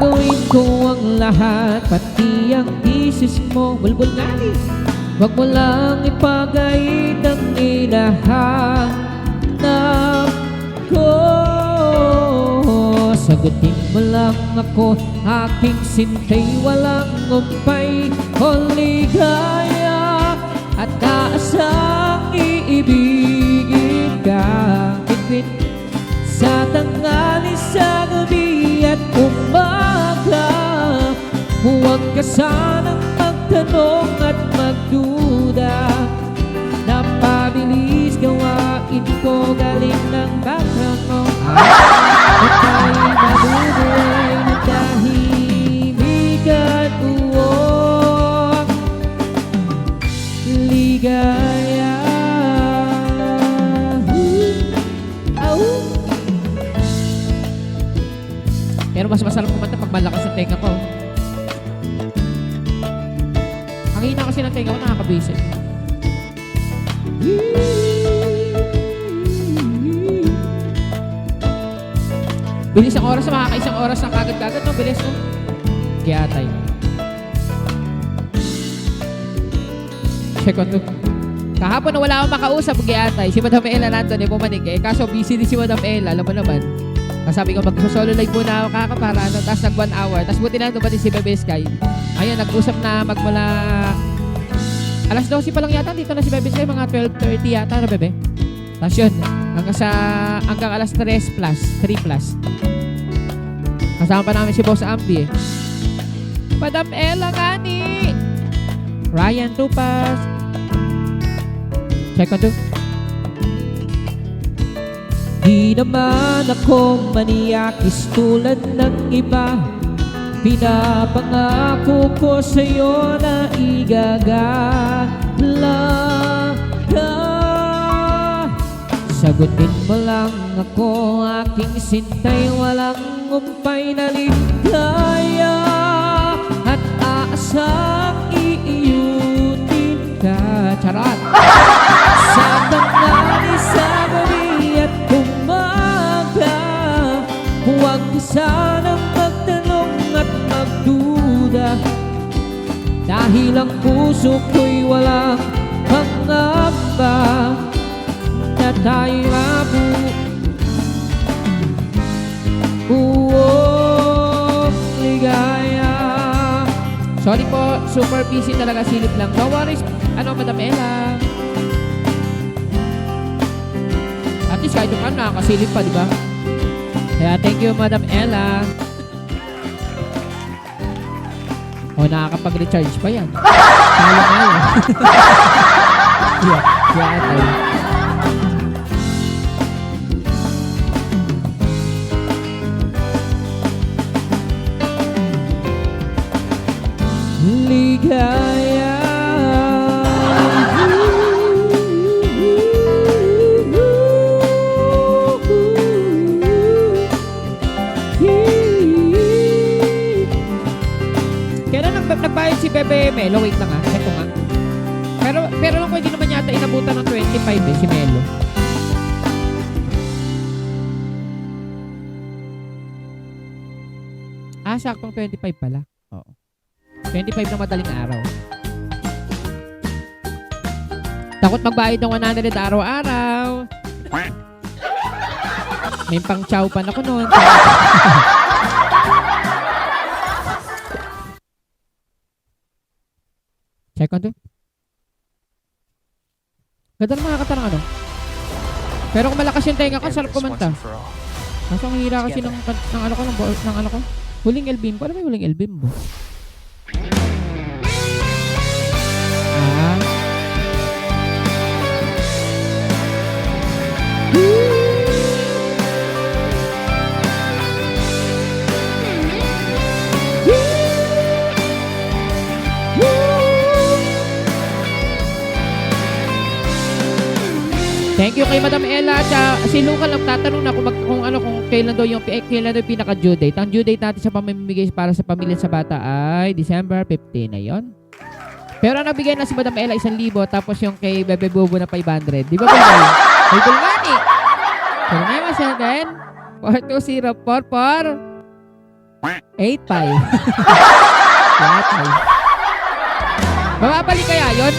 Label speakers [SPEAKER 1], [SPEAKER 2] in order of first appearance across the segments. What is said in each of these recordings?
[SPEAKER 1] Gagawin ko ang lahat, pati ang thesis mo. Bulbul nga eh. Huwag mo lang ipagait ang hinahanap ko. Sagutin mo lang ako, aking sintay, walang umpay o ligaya. At taasang iibigin ka, kitwit sa tanghali, sa gabi at umaga. Huwag ka sanang magtanong at magduda. Napabilis gawain ko, galing ng background mo. At tayo'y mabubuhay na tahimik at uwag ligaya. Pero mas masarap kumanta pag malakas ang tenga ko. Ang hina kasi ng tenga ko, nakakabisit. Bilis ang oras, makakaisang oras na kagad-kagad, no? Bilis, no? Kaya tayo. Check on to. Kahapon na wala akong makausap, kaya tayo. Si Madam Ella nandun, pumanig eh. Kaso busy din si Madam Ella, alam mo naman. Sabi ko, mag-solo live muna ako kakapara, ano? Tapos nag 1 hour. Tapos buti na dumating si Bebe Sky. Ayun, nag-usap na magmula alas 12 pa lang yata. Dito na si Bebe Sky, mga 12:30 yata, ano Bebe? Tapos yun, hanggang alas 3 plus. Kasama pa namin si Boss Ambi eh. Madam Ella Gani! Ryan Tupas. Check on to. Di naman ako maniyakis tulad ng iba. Pinapangako ko sa'yo na igagala ka. Sagutin mo lang ako, aking sintay, walang umpay na ligaya. At aasang iiyutin ka. Charot! Sa tanghali, sa gabi at umaga. Huwag ka sanang magtanong at magduda. Dahil ang puso ko'y walang pangamba na tayo'y mabubuong ligaya. Sorry po, super busy talaga, silip lang. No worries, Madam Ella. At least kahit yung nakakasilip pa, di ba? Kaya thank you, Madam Ella. O, nakakapag-recharge pa yan. Talo nga yan. Yeah. Ligaya. Kailan nagbayad si Bebe Melo? Wait lang ha, ito nga. Pero lang ko hindi naman yata inabutan ng 25 eh, si Melo. Saktong 25 pala. Oo. 25 na madaling araw. Takot magbayad ng 100 araw-araw. May pang chow pan ako noon. Check on to. Ganda ng mga katarang ano. Pero kung malakas yung tenga ko, sarap kumanta. Kaso ang hira kasi ng ano ko. Huling Elbimbo. Ano ba yung huling Elbimbo? Thank you kay Madam Ella. Si Luca lang tatanong na kung kailan daw yung pinaka due date. Ang due date natin sa pamimigay para sa pamilya sa bata ay December 15 na yon. Pero nagbigay na si Madam Ella 1,000 tapos yung kay Bebe Bobo na 500. Di ba ba? Idol nga ni. Pero naman siya din. 4204 8-5. Mababalik kaya yun?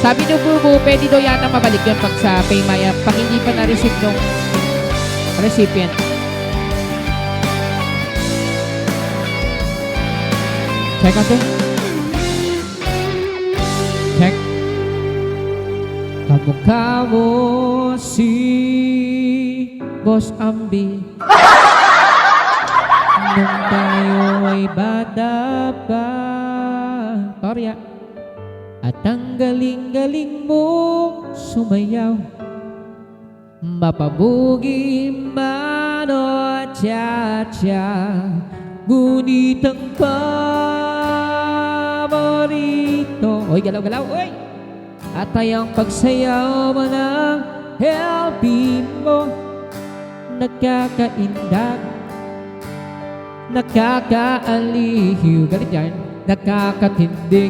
[SPEAKER 1] Sabi ni Bubu, pwede daw yata mabalik yun pag sa Paymaya, pag hindi pa na-receive ng recipient. Check natin. Check. Kamukha mo si Boss Ambi nung tayo ay bata pa. Torya. At ang galing-galing mo sumayaw, mapabugi man o tsa-tsa, ngunit ang paborito. Oy, galaw-galaw, oy! At ay ang pagsayaw mo ng helping mo, nakakaindak, nakakaaliw, galit yan, nakakatindig,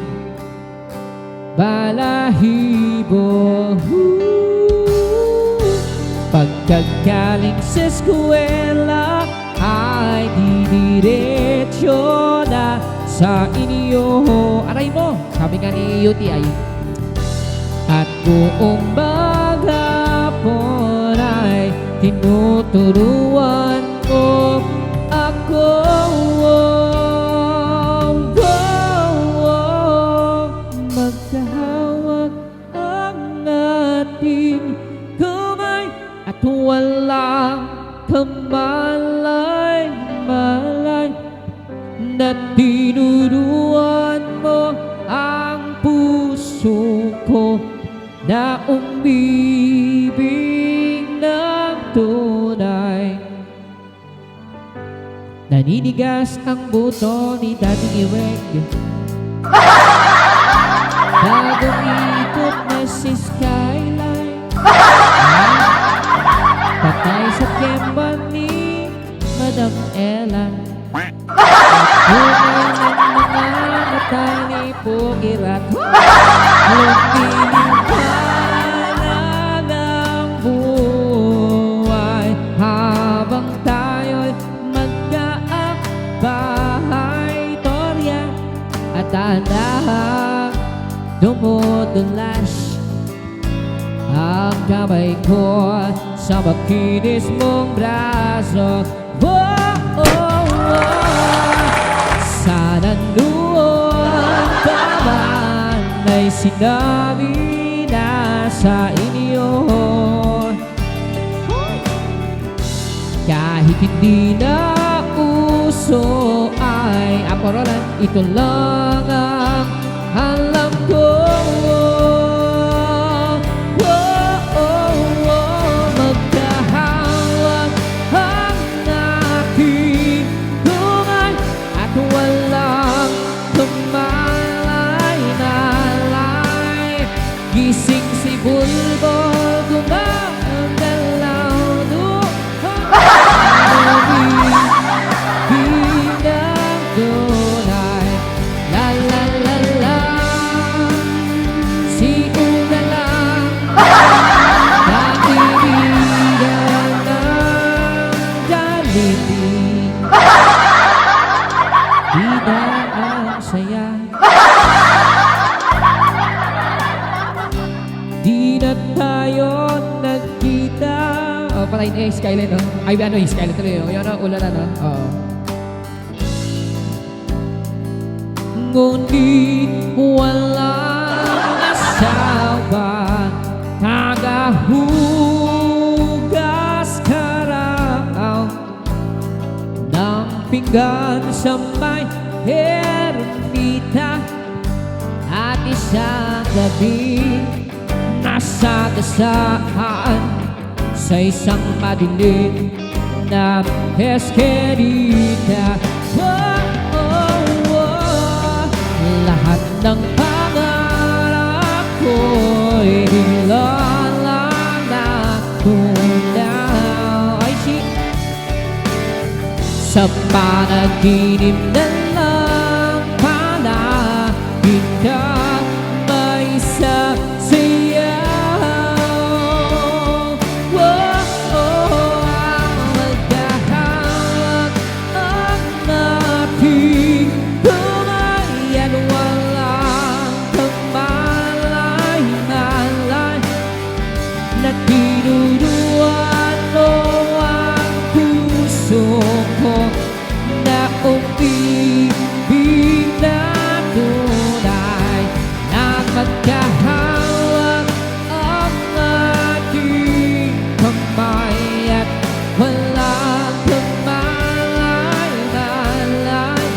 [SPEAKER 1] balahibo. Pagkagaling sa eskwela ay didiretso na sa inyo. Aray mo, sabi nga ni UTI. At buong maghapon ay tinuturuan mo ako. Magkahawak ang ating kamay at walang kamalay-malay na tinuruan mo ang puso ko na umibig ng tunay. Naninigas ang buto ni Daddy Iweg bagong ikot na si Skyline. Patay sa kemban ni Madam Ella. Tunay ng mga mata ni Pugirat. Lumiling ka na ng buhay habang tayo'y magkaakbahay. Torya at dahan-dahan dumudulas ang kamay ko sa makinis mong braso. Oh, oh, oh. Sana noon pa man ay sinabi na sa inyo, kahit hindi na uso ay aporolan, ito lang ang alam ko. Magkahawak ang aking tunay at walang kumalay-nalay. Gising si Bulbol, gumagalaw doon ng tunay. La la la la, si una lang nakikigan ng Jollibee. Bida ang saya, di na tayo nagkita. Oh, patay na yung Skyline, no? Ay, ano yung Skyline tuloy, no? Yun, no? Ulan na, no? Oo. Ngunit walang asawa, kagahugas karaw ng pinggan sa may ermita. At isang gabi nasa gasaan sa isang madilim na eskerita. Lahat ng pangarap ko'y nilalang na tunaw. Ay, sa panaginip na lang pala kita may sasayaw. na tinuruan mo ang puso ko na umibig na tunay na magkahawak ang ating kamay at walang kamalay-malay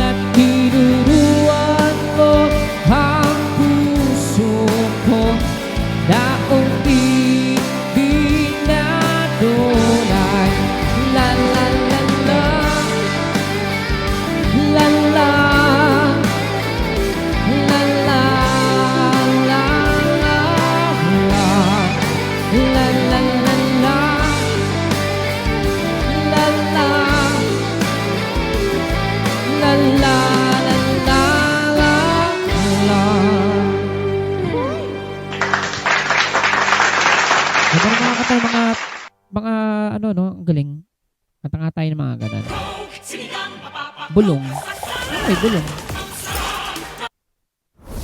[SPEAKER 1] na tinuruan mo ang puso ko na umibig na tunay. La la la la, la la, la la, la la, la la la la, la la, la la, la la, la. Ito na mga katay, mga ano no, ang galing. Kata nga tayo ng mga ganun. Bulong. Ay, bulong.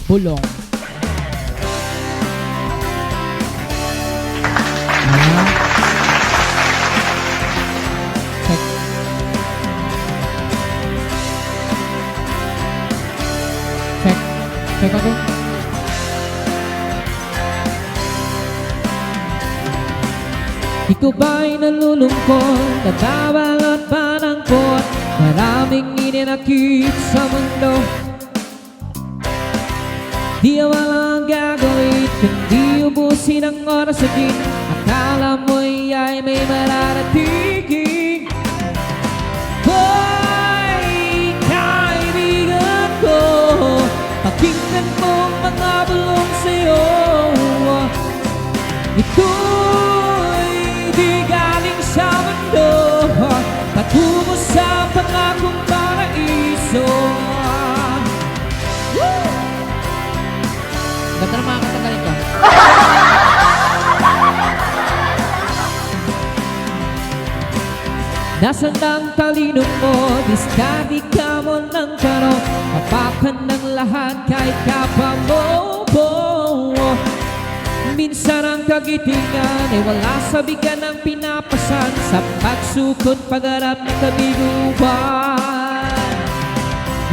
[SPEAKER 1] Bulong. Ah. Check. Check. Check ako. Di ko ba'y nalulungkot, natabalot pa ng pot, maraming ininakit sa mundo. Di walang gagawin, kundi ubusin ang oras sa din. Akala mo'y ay may mararating. Hoy, kaibigan ko, pakinggan mo ang mga bulong sa'yo. Ito'y di galing sa mundo, patungo sa pangakong paraiso. Ganda na mga katanggalin ko. Nasaan ang talino mo? Diskadi ka mo ng karo, mapakan ng lahat kahit kapwa mo. Minsan ang kagitingan ay wala sa bigan ng pinapasan, sa pagsukot pagharap ng kabiguan.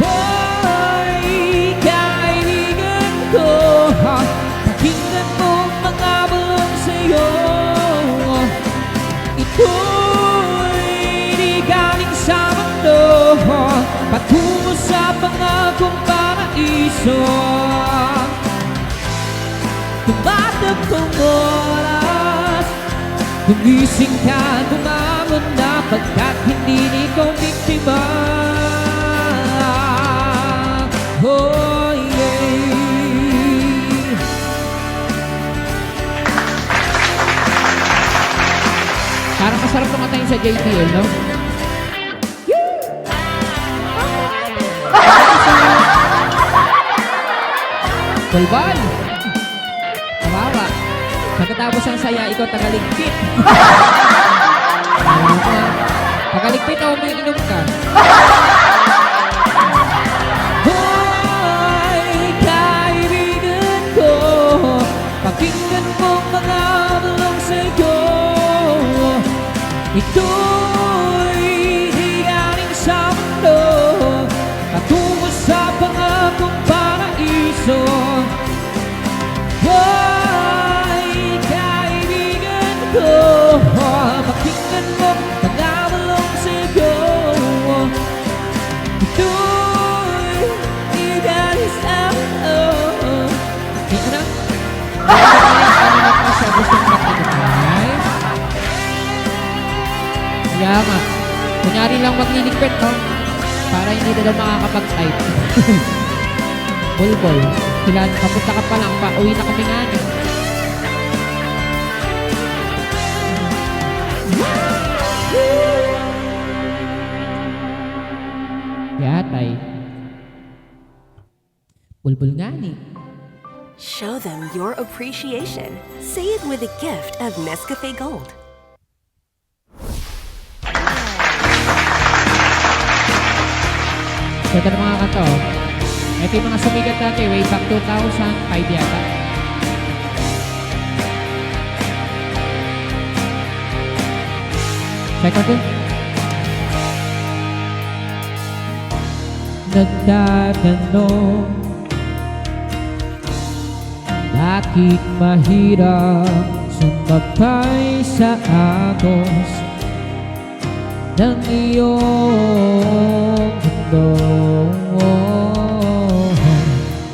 [SPEAKER 1] Hoy, kaibigan ko, pakinggan mo ang mga bulong sa'yo. Ito'y di galing sa mundo, patungo sa pangakong paraiso. Tumatagpong oras, gumising ka, gumangon na, pagkat hindi ikaw biktima. Oh yeah. Parang masarap tumatain sa JTL, no? Kulbal! Kawawa. Pagkatapos ang saya, ikaw tagaligpit. Tagaligpit o may inom ka? Hoy, kaibigan ko, pakinggan mo mga bulong sa'yo. Ito'y di galing sa mundo, patungo sa pangakong paraiso. Hoy, kaibigan ko, pakinggan mo mga bulong sa'yo. Ito'y di galing sa mundo. Ito na. Ano na siya gustong matigay? Kaya nga, kunyari lang magliligpit, no? Para hindi na daw makakapag-type. Bulbol, sila, kapunta ka pa lang, uwi na kami nga niyo. Yatay. Bulbol nga ni.
[SPEAKER 2] Show them your appreciation. Say it with a gift of Nescafe Gold.
[SPEAKER 1] Ito na mga kanto. Ito yung mga sumigat natin way back 2005 yata. Second din. Nagtatanong, bakit mahirap sumabay sa agos ng iyong mundo?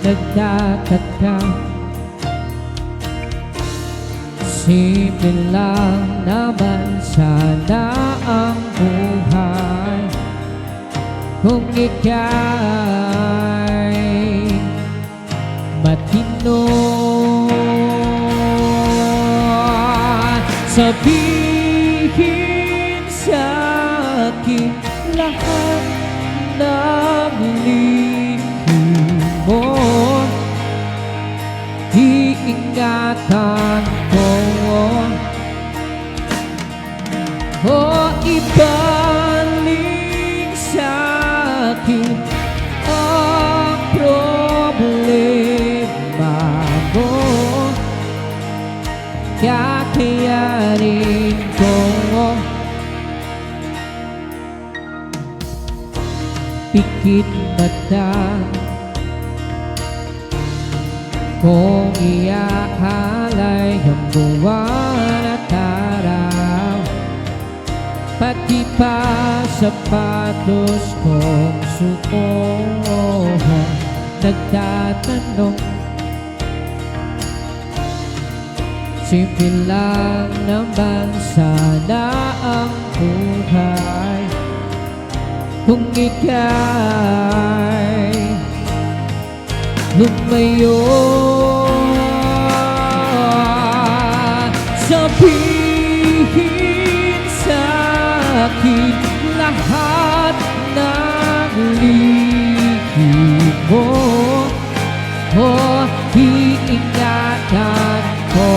[SPEAKER 1] Nagtataka, simple lang naman sana ang buhay kung ika'y matino. Sabihin sa akin lahat ng lihim mo, iingatan ko. O ibalik sa akin ang problema mo, kakayanin ko. Pikit mata, kung iahalay ang buwan at araw, pati pa sapatos kong suot. Nagtatanong, simple lang naman sana ang buhay kung ika'y lumayo. Sabihin sa akin lahat ng lihim mo, o iingatan ko.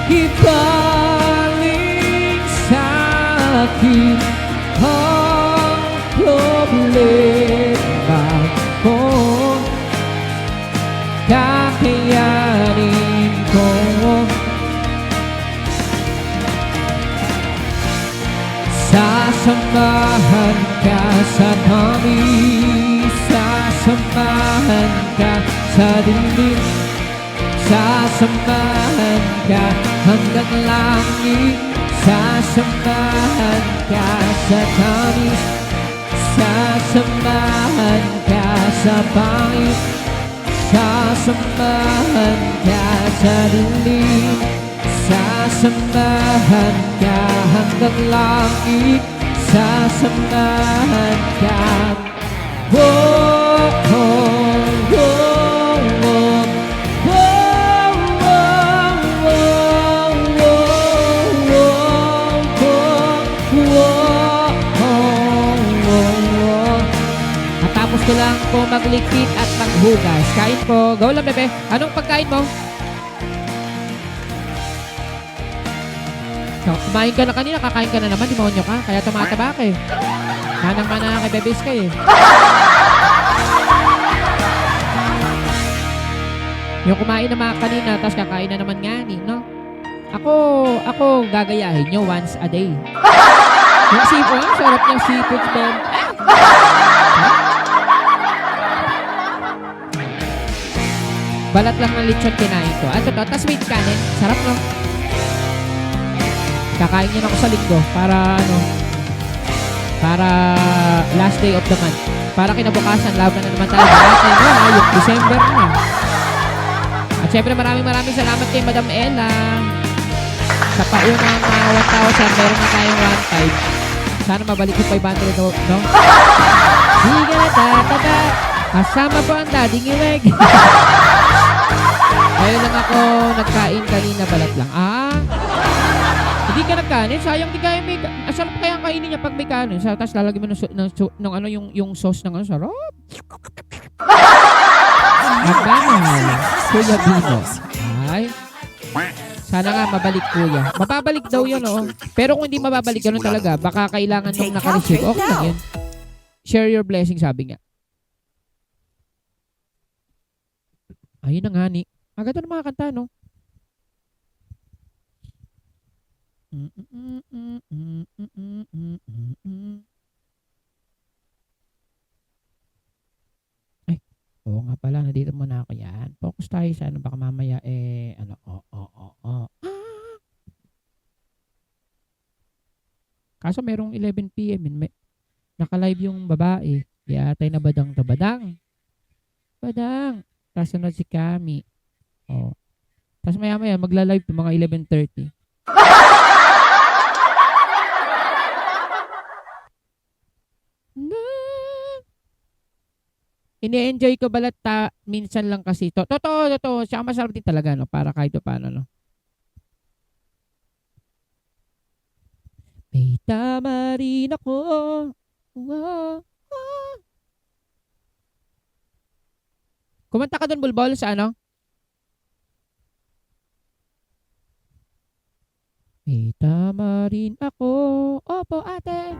[SPEAKER 1] Ibalik sa akin ang problema ko, kakayanin ko. Sasamahan ka sa dami, sasamahan ka sa dilim, sasamahan ka hanggang langit, sasamahan ka sa tamis, sasamahan ka sa pangit, sasamahan ka sa dilim, sasamahan ka hanggang langit, sasamahan ka. Oh, oh, oh, oh. Tapos ko lang po maglikpit at maghugas. Kain po. Go lang, bebe. Anong pagkain mo? So, kumain ka na kanina, kakain ka na naman, demonyo ka. Kaya tumataba ka eh. Manang-mana kay bebes ka eh. Yung kumain na mga kanina, tapos kakain na naman nga ni, no? Ako gagayahin nyo once a day. Yung seafood, sarap niyang seafood, Ben. Balat lang ng lechon kinain ko. At ito, tas sweet kanin. Sarap, no? Kakain yun ako sa linggo para last day of the month. Para kinabukasan, laban na naman tayo. Yung December na. At syempre maraming salamat kay Madam Ella. Sa paunang 1,000, meron na tayong 1,500. Sana mabalik yung 500 no? Sige na tatata. Kasama po ang dading iweg. Ayun lang ako nagkain kanina, balat lang. Hindi ka nagkanin? Sayang di kaya may... Sarap kaya kainin niya pag may kanin. Tapos lalagyan mo yung sauce ng sarap. Magmamahal. Kuya Bino. Ay. Sana nga mabalik kuya. Mababalik daw yun, oo. Pero kung hindi mababalik, ganun talaga. Baka kailangan nung naka-receive. Okay lang yun. Share your blessing, sabi nga. Ayun na nga ni. Agad na mga kanta, no? Ay, oo nga pala, nandito muna ako yan. Focus tayo sa ano, baka mamaya Kaso merong 11 PM, naka-live yung babae. Yatay na badang to, badang. Badang. Tapos sunod si Kami. Oh. Tapos maya-maya, magla-live to mga 11:30. Na. Ini-enjoy ko balat minsan lang kasi to. Totoo. Siya masarap din talaga, no? Para kahit paano, no? May tama rin ako. Wow. Kumanta ka doon, Bulbol, sa ano? May tama rin ako. Opo, ate.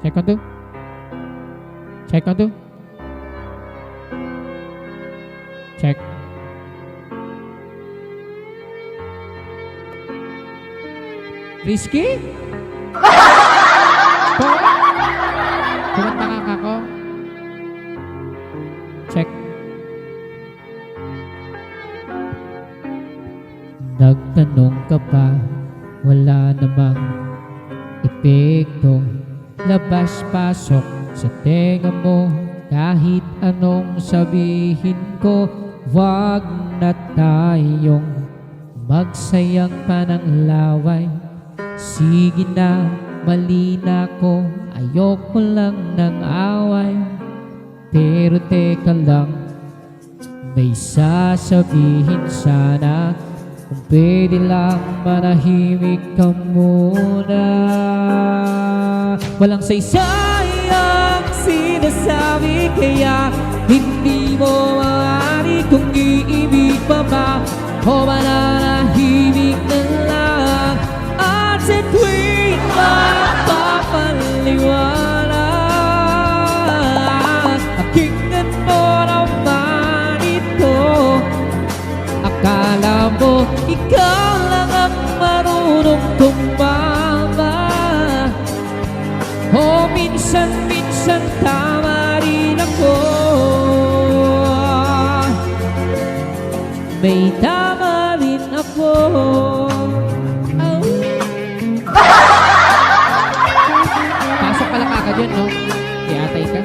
[SPEAKER 1] Check on two. Check on two. Check. Risky? Kumanta ka kako? Check. Nagtanong ka pa, wala namang epekto. Labas-pasok sa tenga mo, kahit anong sabihin ko. Wag na tayong magsayang pa ng laway. Sige na, mali na ko, ayoko lang ng away. Pero teka lang, may sasabihin sana. Kung pwede lang manahimik ka muna. Walang saysay ang sinasabi, kaya hindi mo maaari kung iibig pa ba o mananahimik na lang. At sa tuwing magpapaliwanag, pakinggan mo naman ito. Akala mo ikaw lang ang marunong tumama, o minsan-minsan tama rin ako. May tama rin ako. Pasok pala kagad yun, no? Kiyatay ka.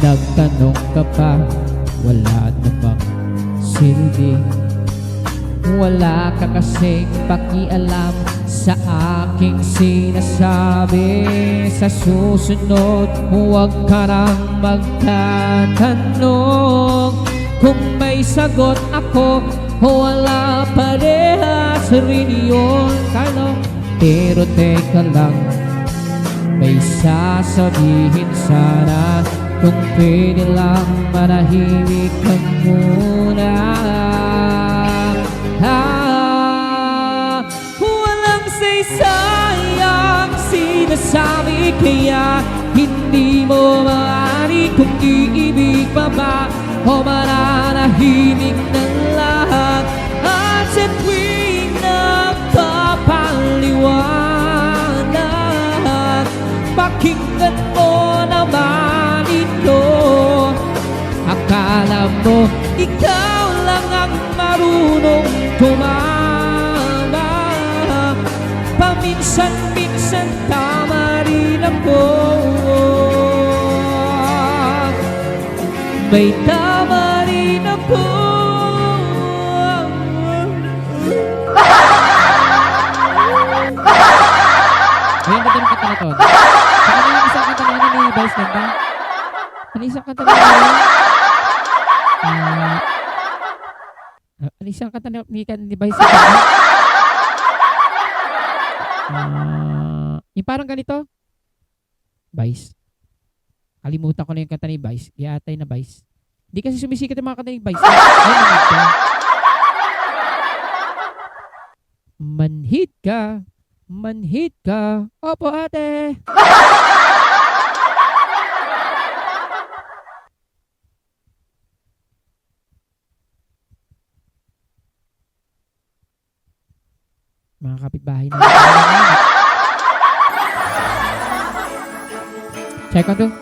[SPEAKER 1] Nagtanong ka pa, wala namang silbi. Wala ka kasing pakialam sa aking sinasabi. Sa susunod, huwag ka nang magtatanong. Kung may sagot ako, wala parehas rin yun. Kano? Pero teka lang, may sasabihin sana. Kung pwede lang manahimik ka muna. Walang saysay ang sinasabi, kaya hindi mo maaari kung iibig pa ba o mananahimik ng lahat. At sa tuwing nagpapaliwanag, pakinggan mo naman ito. Akala mo ikaw lang ang marunong tumama, paminsan-minsan tama rin ako. May tama rin ako. Ayun, ganda ng kanta na to. Saka na yung isang kanta na ni Vice ganda. Ano isang kanta na ano isang kanta ni Vice ganda? Yung parang ganito. Vice. Kalimutan ko na yung kanta ni Vice. Iatay na Vice. Hindi kasi sumisikat yung mga kanta ni Vice. Ay, manhid ka. Manhid ka. Opo, ate. mga kapitbahay na. Check on 2.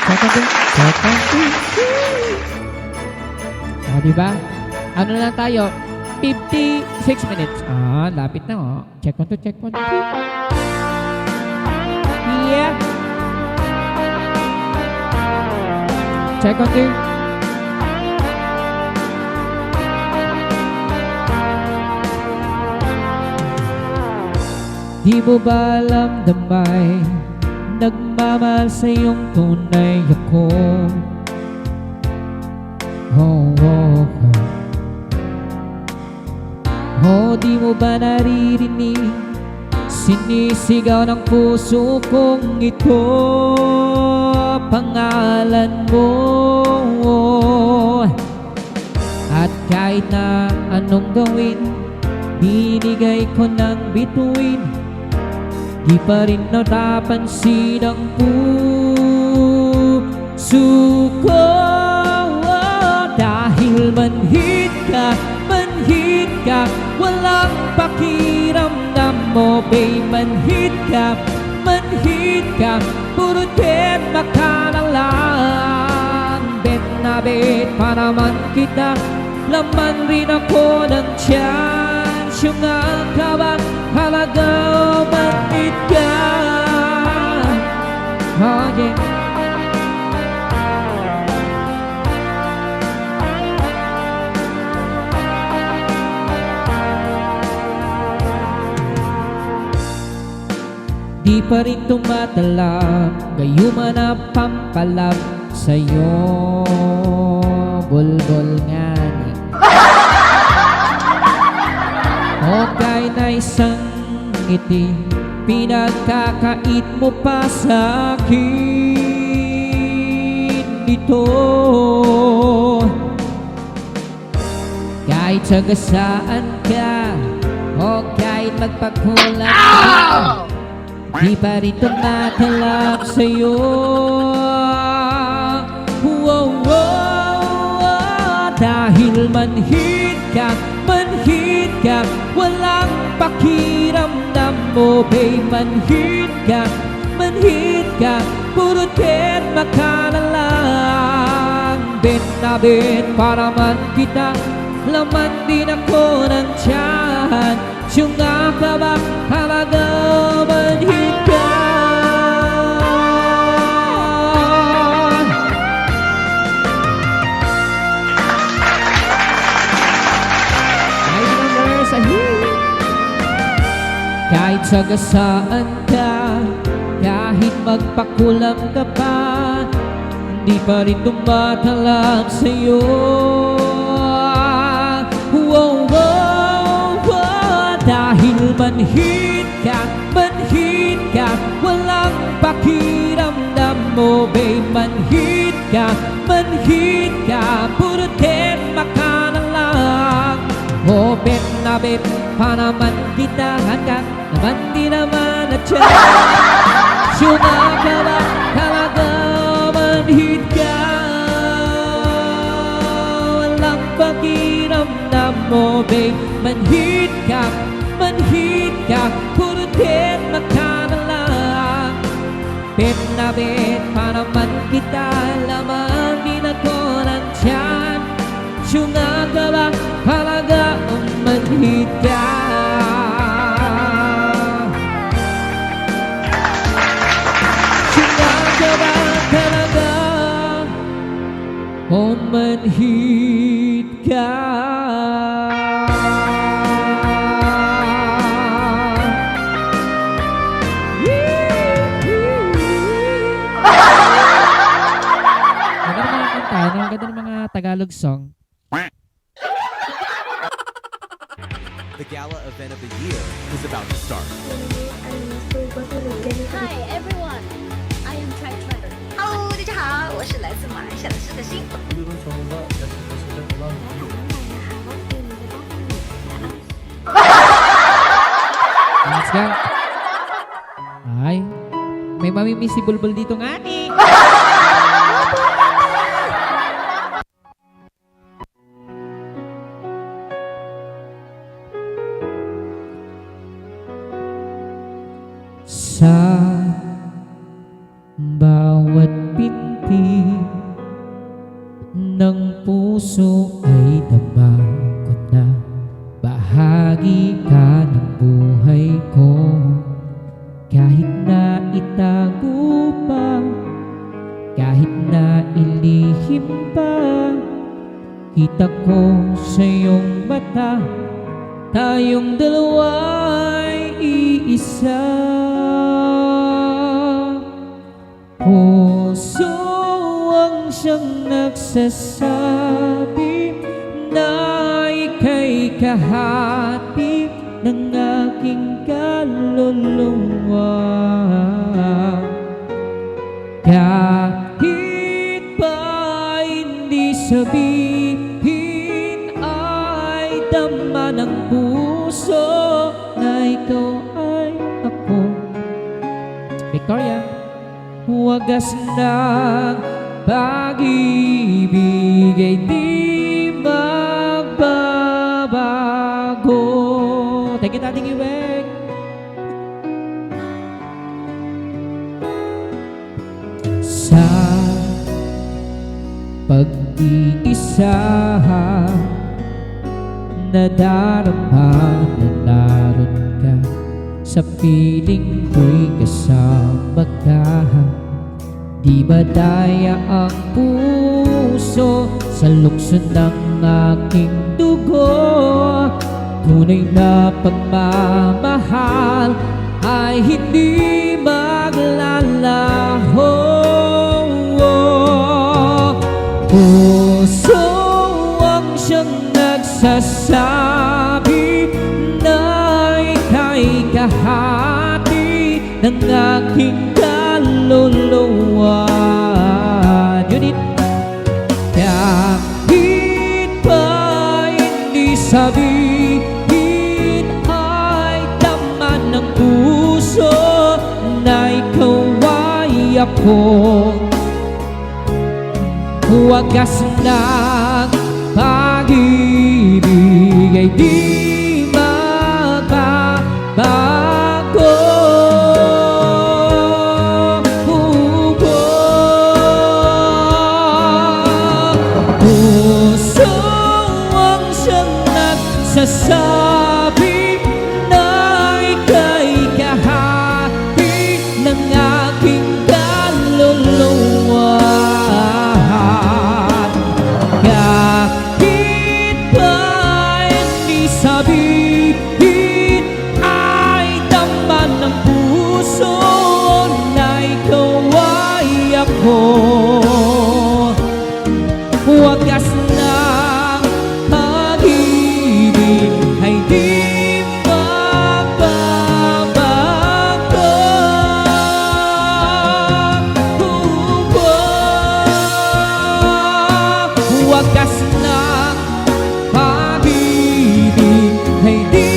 [SPEAKER 1] Check on 2. Check on 2. Diba? Ano na lang tayo? 56 minutes. Lapit na oh. Check on 2, check on 2. Yeah. Check on 2. Di mo ba alam damay, nagmamahal sa iyong tunay ako. Di mo ba naririnig, sinisigaw ng puso kong ito, pangalan mo. At kahit na anong gawin, binigay ko ng bituin, di pa rin napapansin ang puso ko. Dahil manhid ka, walang pakiramdam mo, babe. Manhid ka, puro tema ka na lang. Bet na bet pa naman kita, laman rin ako ng tiyan. Siya nga ka ba, halaga o manhid ka? Oh yeah. Di pa rin tumatalab, gayuma na pampalab sa'yo, bulbul nga ni. Okay na isang ngiti, pinagkakait mo pa sa'kin dito. Kahit sagasaan ka, o kahit magpakulang ka, di pa rin tumatalab sa'yo. Dahil manhid ka, walang pakiramdam mo, babe. Manhid ka, puro tema ka na lang. Bet na bet para man kita, laman din ako ng tiyan. Syunga ka ba, halaga manhid ka? Kahit sagasaan ka, kahit magpakulam ka pa, di pa rin tumatalab sa'yo. Dahil manhid ka, walang pakiramdam mo, babe. Manhid ka, puro tema ka na lang. Bet na bet pa naman kita, hanggang naman di naman at siya. Syunga ka ba, talaga manhid ka? Walang pakiramdam mo, babe. Manhid ka, puro tema ka na lang. Bet na bet pa naman kita, laman din ako ng tiyan. Syunga ka ba, halaga ang manhid ka? Syunga ka ba, halaga o manhid ka? Ang ganda ng mga Tagalog song.
[SPEAKER 3] The gala event of the year is about to start.
[SPEAKER 4] Hi everyone, I am Try Try.
[SPEAKER 5] Hello，大家好，我是来自马来西亚的施可欣。
[SPEAKER 1] Let's go. Ay, may mamimiss si Bulbul dito nga ni. Kahit na itago pa, kahit na ilihim pa, kita ko sa iyong mata, tayong dalawa'y iisa. Puso ang siyang nagsasabi na ika'y kahati ng aking kaluluwa. Kahit pa hindi sabihin, ay dama ng puso na ikaw ay ako. Victoria. Wagas ng pag-ibig ay di magbabago. Thank you, Tating Iwek. Sa pag-iisa, nadarama na naroon ka. Sa piling ko'y kasama ka. Di ba daya ang puso sa lukso ng aking dugo? Tunay na pagmamahal ay hindi maglalaho. Puso ang siyang nagsasabi na ika'y kahati ng aking kaluluwa. Unit. Kahit pa hindi sabihin, ay tama ng puso na ikaw ay ako. Wagas ng pag-ibig ay di magbabago. Puso ang siyang nagsasabi na ika'y kahati ng aking kaluluwa. Kahit pa hindi sabihin, ay tama ng puso na ikaw ay ako. Wagas ng pag-ibig ay di magbabago. Wagas ng pag-ibig ay di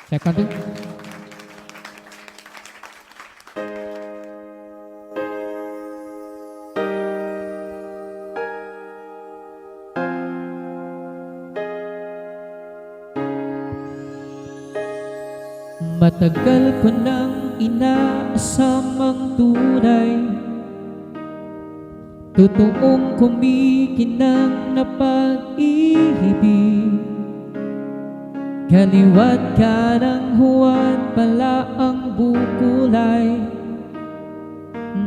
[SPEAKER 1] Second. Matagal ko nang inaasam ang tunay, totoong kumikinang na pag-ibig. Kaliwat kanang huwad pala ang bukulay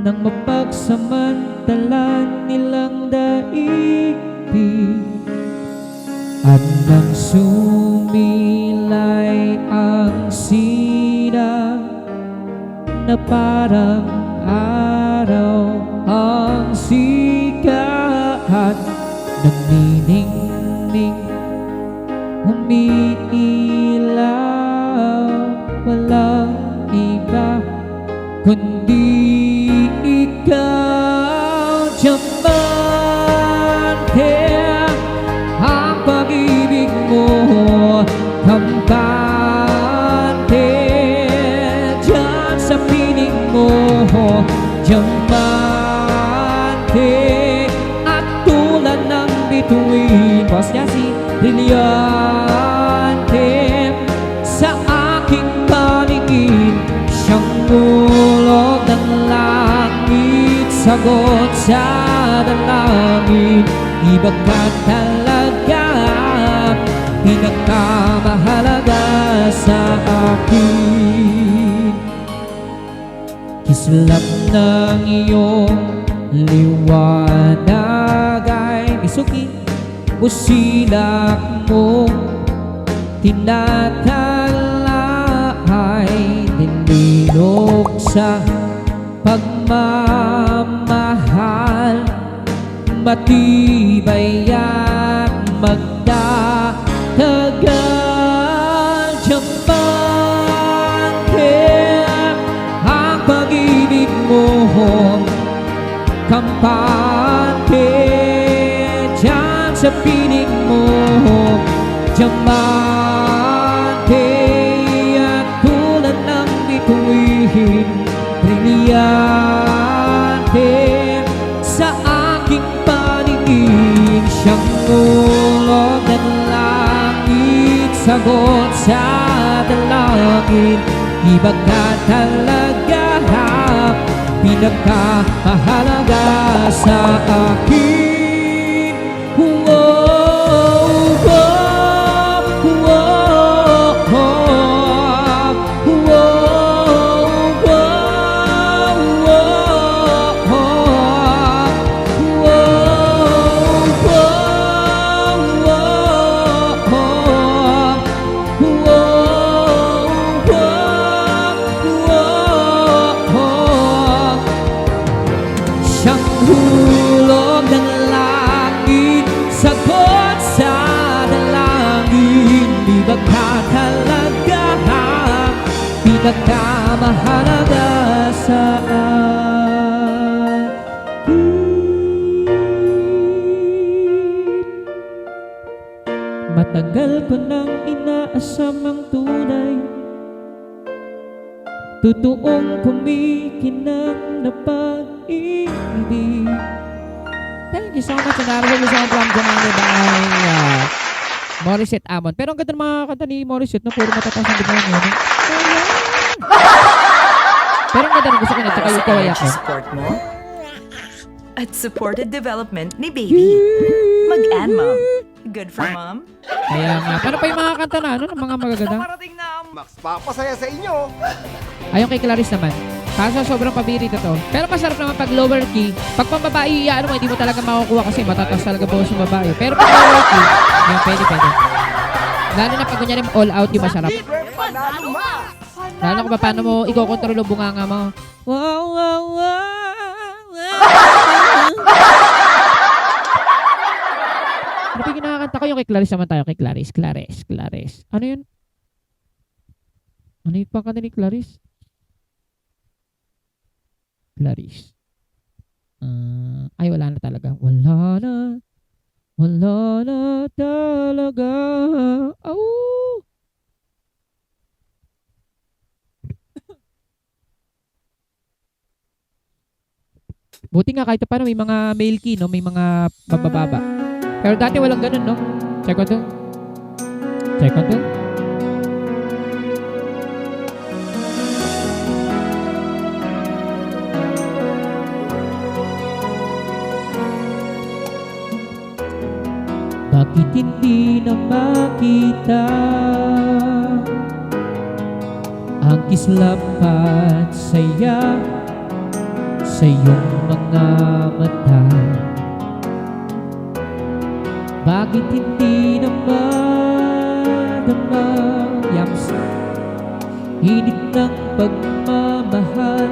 [SPEAKER 1] ng mapagsamantalan nilang daigdig. At nang sumilay ang sina na parang araw ang sikat, nagniningning umiilaw, walang kundi ikaw, Diamante. Ang pag-ibig mo, kampante. Diyan sa piling mo, Diamante. At tulad ng bituin, boss niya si Brillante. Sa aking paningin, siyang ulog ng langit, sagot sa dalangin. Iba ka talaga, pinakamahalaga sa akin. Kislap ng iyong liwanag ay misuki, busilak mo tinatala ay nililok sa pagmamahal. Matibay at magtatagal, Diamante. Ang pag-ibig mo, kampante. Diyan sa piling mo, Diamante. At tulad ng bituin, brilyante. Sa aking paningin, siyang ulog ng langit, sagot sa dalangin. Iba ka talaga, pinakamahalaga sa akin. Whoa, whoa, whoa, whoa, whoa, siyang hulog ng langit, sagot sa dalangin. Iba ka talaga, pinakamahalaga sa akin. Matagal ko nang inaasam ang tunay, totoong kumikinang na pag-ibig. Thank you so much. Narinig sa from Jamani by Morissette Amon. Pero ang ganda ng mga kanta ni Morissette, no? Puro matataas ang diba niya, no? Pero ang ganda ng gusto ko na, tsaka yung kaway ako.
[SPEAKER 6] Support mo at supported development ni baby. Mag-and mom. Good for mom.
[SPEAKER 1] Kaya nga, paano pa yung mga kanta na, ano, ng mga magaganda?
[SPEAKER 6] Parating na ang
[SPEAKER 7] Max, papasaya sa inyo.
[SPEAKER 1] Ayun kay Clarice naman. Kaso sobrang pabirito to. Pero masarap naman pag lower key. Pag pambabae, ano mo, hindi mo talaga makukuha kasi matatas talaga boses yung babae. Pero pag lower key, yun, pwede. Lalo na pag kunyari all out yung masarap.
[SPEAKER 7] Panalo ma.
[SPEAKER 1] Lalo na kung paano mo ikokontrol yung bunganga mo. Wow, wow, wow, wow. Ano pa yung kinakanta ko? Yung kay Clarice naman tayo. Kay Clarice. Ano yun? Ano yung pangkanta ni Clarice? Ay, wala na talaga. Wala na talaga. Oh! Buti nga kahit paano may mga male key, no? May mga bababa. Pero dati walang ganun, no? Check on to. Bakit hindi na makita ang kislap at saya sa iyong mga mata? Bakit hindi na madama init ng pagmamahal,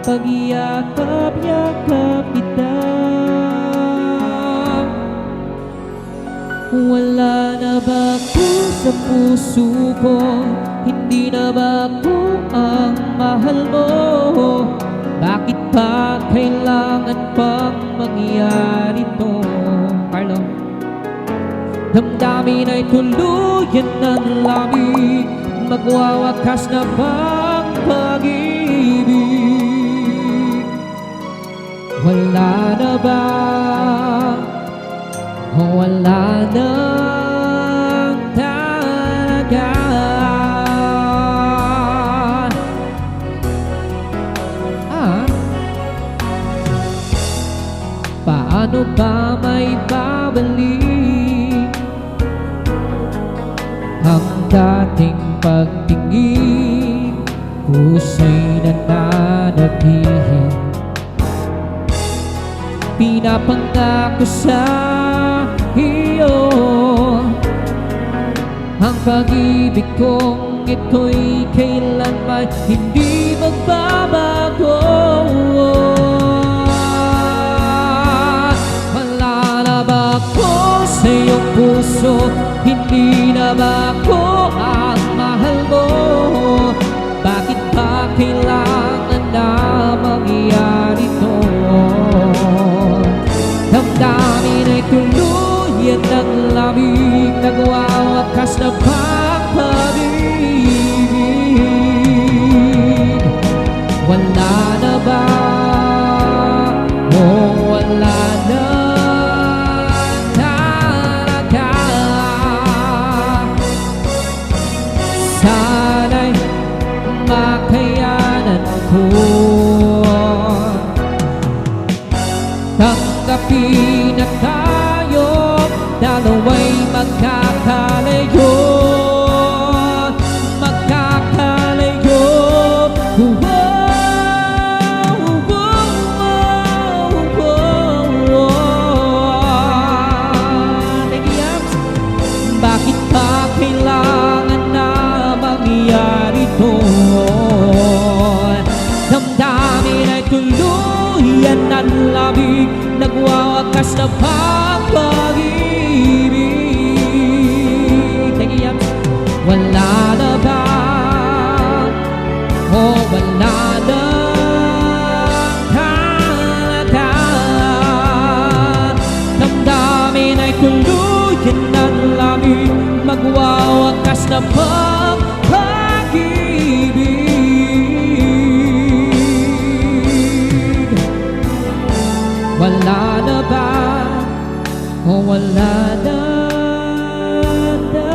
[SPEAKER 1] pagyakap-yakap kita? Wala na ba ako sa puso ko? Hindi na ba ako ang mahal mo? Bakit pa kailangan pang mangyari to? Carlo? Damdamin ay tuluyan ng lamig, magwawakas na bang pag-ibig? Wala na ba? O wala na talaga? Paano ba may babalik ang dating pagtingin? Pusa'y nananabihin, pinapangako sa iyo ang pag-ibig kong ito'y kailanman hindi magbabago. Wala na ba ako sa iyong puso? Hindi na ba ako ang mahal mo? Bakit pa kailangan na mangyari to? Damdamin ay tuluyan ng lamig, nagwawakas na pag-ibig. Wala na ba? O wala na talaga? Sana'y makayanan ko tanggapin na tayo dalawa'y magkakalayo. Magkakalayo. Bakit pa kailangan na mangyari to? Damdamin ay tuluyan ng lamig, nagwawakas na pag-ibig. Tingiyam, wala na ba? O wala na talaga? Damdamin ay tuluyan ng lamig, magwawakas na pag-ibig. Wala na ba? O wala na talaga?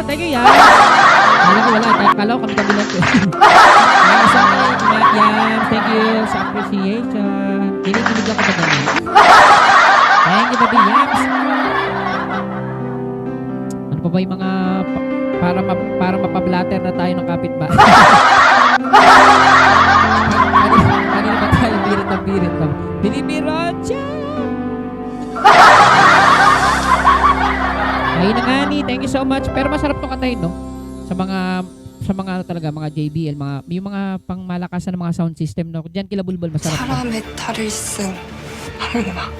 [SPEAKER 1] Thank you, yan. Alam ko wala. Kalaw kami kabilang ko. Thank you sa appreciation. Kinikilig ako ba ganun? Thank you, baby Yams. Ano pa ba yung mga para mapablatter na tayo ng kapitbahay? Kanina ba tayo birit na? Binibirocha! Ayun na nga ni, thank you so much. Pero masarap to kantahin, no? Sa mga ano talaga, mga JBL, yung mga pangmalakasan ng mga sound system, no? Diyan kila Bulbul masarap.
[SPEAKER 8] 사람의 탈을 쓴 항마.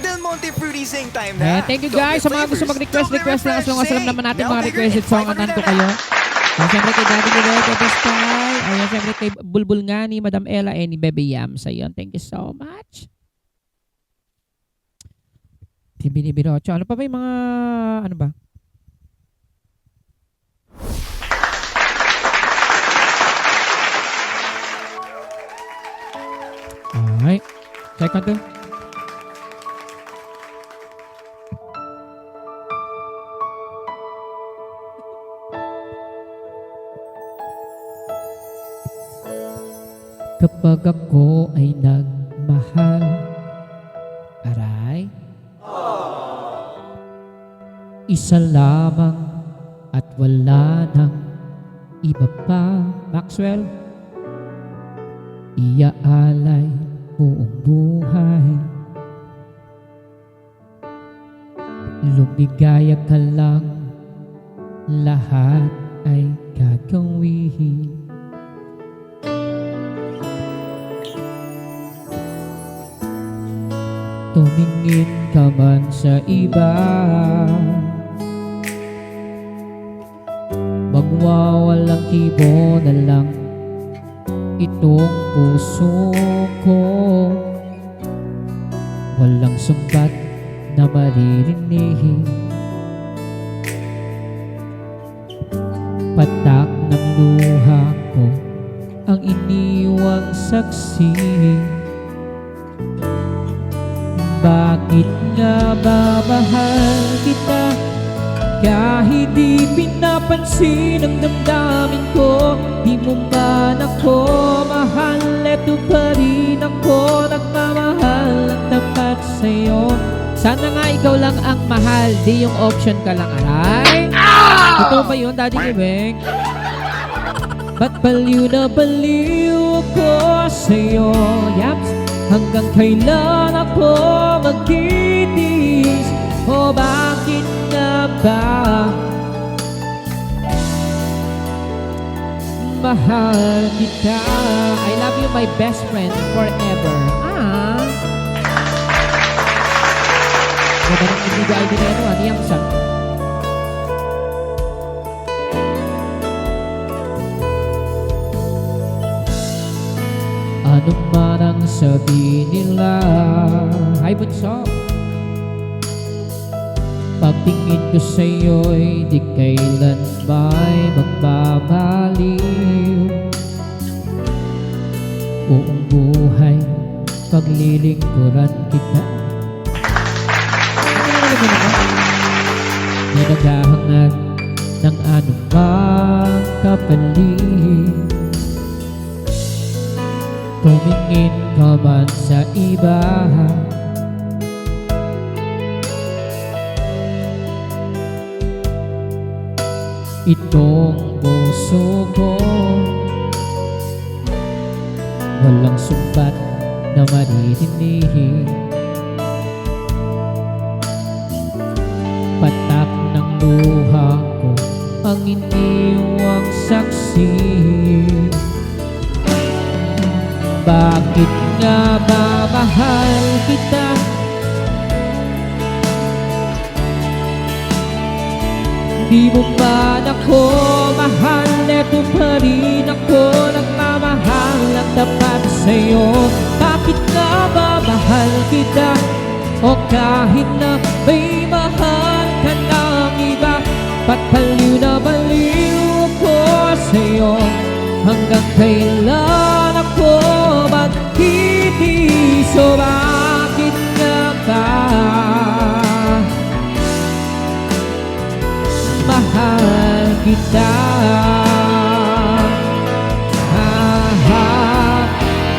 [SPEAKER 3] Del Monte Fruity Sing time na.
[SPEAKER 1] Thank you guys sa mga gusto mag-request lang. As long as alam naman natin mga requested song at nanto kayo. Ayan, siyempre kay Daddy Miguel, Bebe Sky. Ayan, siyempre kay Bulbul nga ni Madam Ella and ni Bebe Yams. Ayun, thank you so much. Binibirocho. Ano pa ba yung mga, ano ba? Alright. Second to. Kapag ako ay nagmahal, aray, isa lamang at wala nang iba pa. Maxwell, iaalay buong buhay, lumigaya ka lang, lahat ay gagawin. Tumingin ka man sa iba, magwawalang kibo na lang itong puso ko. Walang sumbat na maririnig, patak ng luha ko ang iniwang saksi. Bakit nga ba mahal kita kahit di pinapansin ang damdamin ko? Di mo man ako mahal, eto pa rin ako nagmamahal ng tapat sa'yo. Sana nga ikaw lang ang mahal, di yung option ka lang, aray. Totoo ba yun, Daddy Kibeng? Ba't baliw na baliw ako sa'yo? Yaps. Hanggang kailan ako magtitiis? O bakit nga ba mahal kita? I love you, my best friend, forever. Ganda ng ibigay din na ano, niyang sa ano man ang sabi nila. Hi, Bunso. Pagtingin ko sa'yo'y di kailan may magbabaliw. Buong buhay paglilingkuran kita. Di naghahangad ng anumang kapalit. Tumingin ka man sa iba, itong puso ko walang sumbat na maririnig, patak ng luha ko ang iniwang saksi. Bakit nga ba mahal kita di mo man ako mahal, eto pa rin ako nagmamahal ng tapat sa'yo. Bakit nga ba mahal kita o kahit na may mahal ka ng iba? Ba't baliw na baliw ako sa'yo? Hanggang kailan ako magtitiis? O bakit nga ba mahal kita?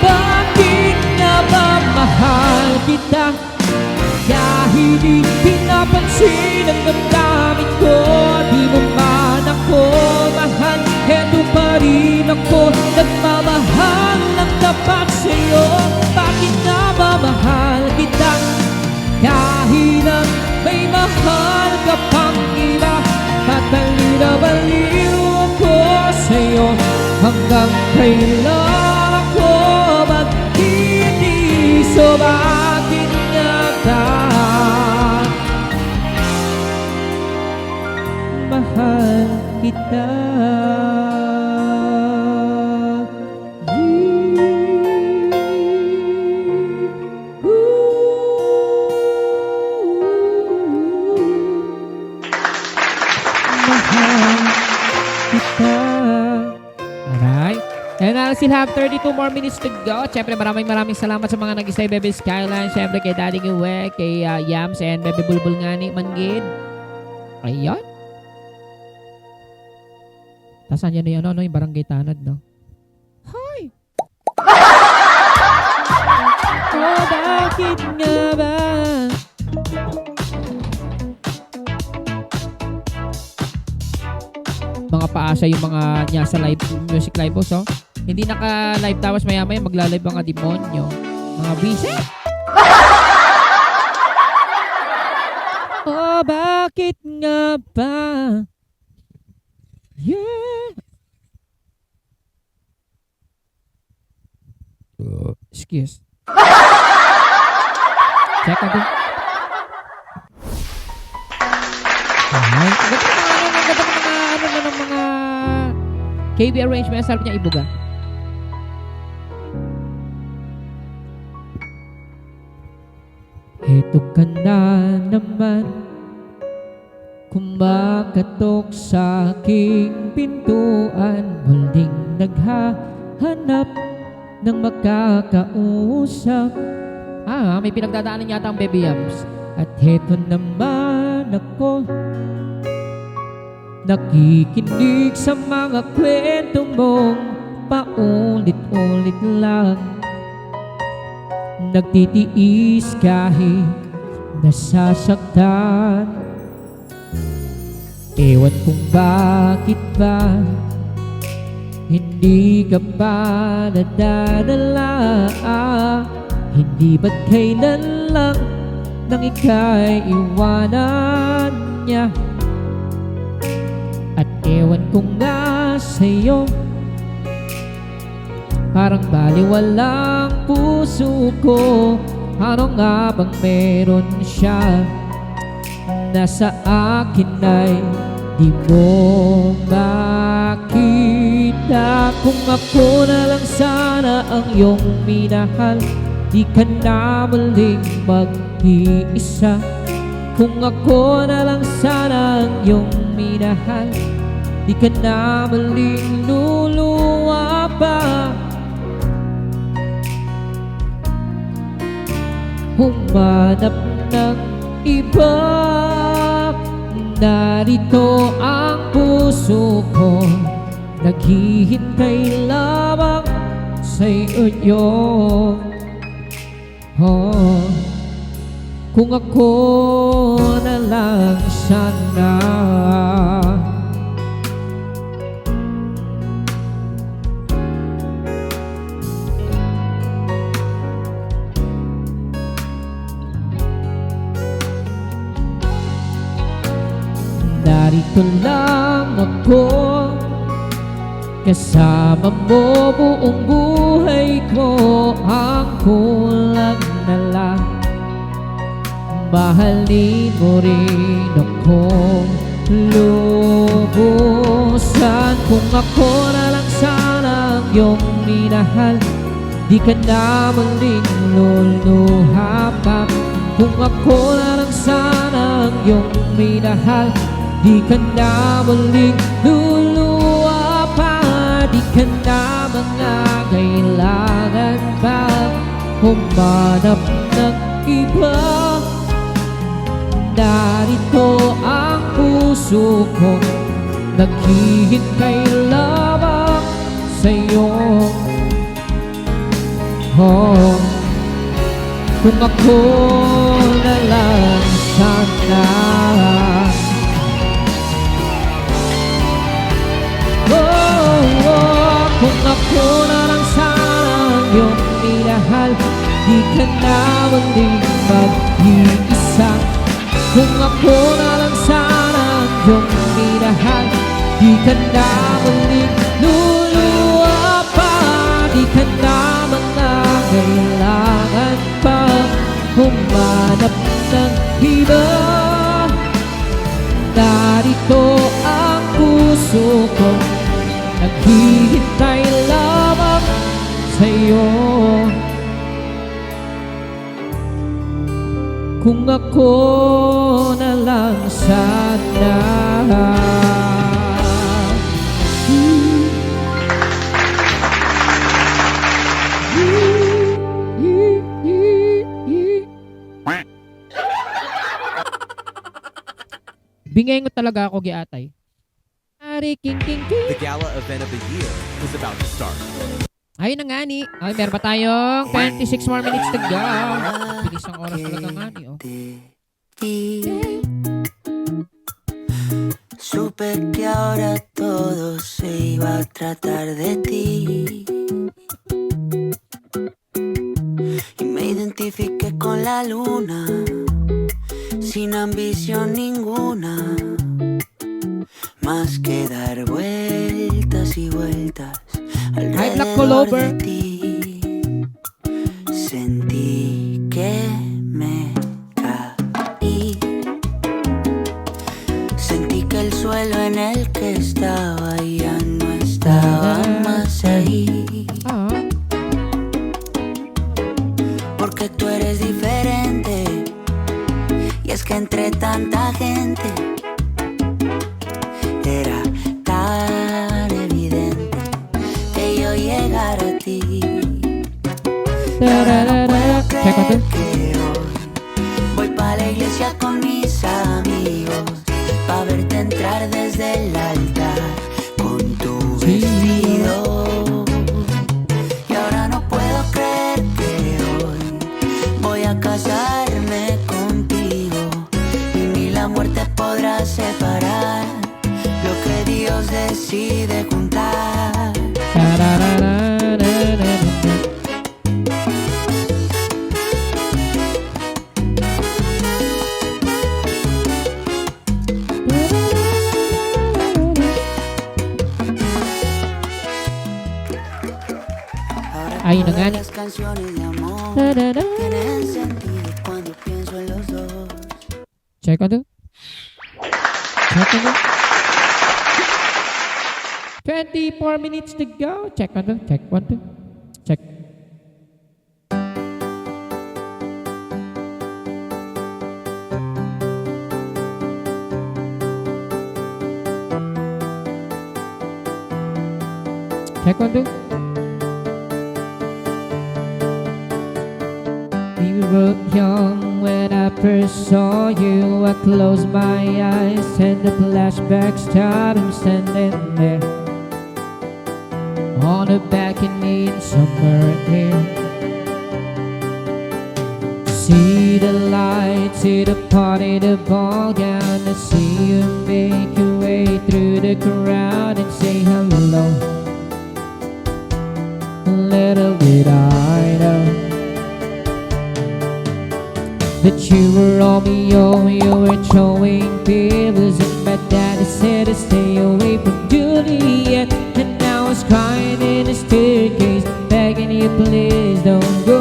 [SPEAKER 1] Bakit nga ba mahal kita kahit di pinapansin ang damdamin ko? Di mo man ako mahal, eto pa rin ako nagmamahal ng tapat sa'yo. Bakit nga ba mahal kita kahit na may mahal ka pang iba? Ba't baliw na baliw ako sa'yo? Hanggang kailan ako magtitiis? O bakit nga ba mahal kita? Alright. And I still have 32 more minutes to go. Siyempre maraming salamat sa mga nag-stay, Bebe Skyline. Siyempre kay Daddy Giwe, kay Yams, and Bebe Bulbul nga ni Manggid. Ayun. Tapos andyan na yun, yung barangay Tanod, no? Hi! Oh, bakit nga ba? Mga paasa yung mga niya sa live music live boss, oh. Hindi naka-live tapos maya-maya magla-live mga demonyo. Mga bisit. Oh, bakit nga ba? Yeah. Excuse. Check ka din. Ay, ang ganda ng mga KB arrangement. Sarap niya ibuga. Heto ka na naman, kumakatok sa aking pintuan. Muling naghahanap ng makakausap. May pinagdadaanan yata ang Baby Yams. At heto naman ako, nakikinig sa mga kwento mong paulit-ulit lang. Nagtitiis kahit nasasaktan. Ewan kung bakit ba hindi ka pa nadadala. Hindi ba't kailan lang nang ika'y iwanan niya? At ewan ko nga sa'yo, parang baliwalang puso ko. Ano nga bang meron siya na sa akin ay di mo makita? Kung ako na lang sana ang iyong minahal, di ka na muling mag-iisa. Kung ako na lang sana ang iyong minahal, di ka na muling luluwa pa. Humanap ng iba, narito ang puso ko, naghihintay lamang sa'yo. Kung ako na lang sana, narito lang ako, kasama mo buong buhay ko. Ang kulang na lang, mahalin mo rin akong lubusan. Kung ako na lang sana ang iyong minahal, di ka na muling luluha pa. Kung ako na lang sana ang iyong minahal, di ka na muling luluha pa. Di ka na mga kailangan pa humanap ng iba. Narito ang puso ko, naghihintay lamang sa'yo. Kung ako na lang sana, kung ako na lang sana ang iyong minahal, di ka na muling mag-iisa. Kung ako na lang sana ang iyong minahal, di ka na muling luluwa pa. Di ka na mga kailangan pa humanap ng iba. Narito ang puso ko, naghihintay lamang sa'yo. Kung ako na lang sana. Bingengot talaga ako, giatay. Ari, king.
[SPEAKER 3] The gala event of the year is about to start.
[SPEAKER 1] Ayun na nga ni. Ay, meron pa tayong 26 more minutes to go. Bilis ng oras talaga nga ni, oh.
[SPEAKER 9] Supe que ahora todo se iba a tratar de ti. Y me identifiqué con la luna, sin ambición ninguna, más que dar vueltas y vueltas alrededor de ti. Sentí que me Y es que entre tanta gente era tan evidente que yo llegara a ti. Y ahora no puedo creer que hoy voy pa' la iglesia con mis amigos pa' verte entrar desde el altar con tu vestido. Y ahora no puedo creer que hoy voy a casarme contigo y ni la muerte podrá separar lo que Dios decide juntar.
[SPEAKER 1] Ayun na nga.
[SPEAKER 9] Las canciones de amor tienen sentido cuando pienso en los dos.
[SPEAKER 1] Check on two. Check on two. 24 minutes to go. Check on two. Check 1, 2. Check. Check 1, 2. We were young when I first saw you. I closed my eyes and the flashback started. I'm standing there on a balcony in summer air. See the lights, see the party, the ball gown. I see you make your way through the crowd and say hello. A little bit I know that you were Romeo, you were throwing pebbles, and my daddy said to stay away from Juliet. And now I was crying in the staircase, begging you please don't go.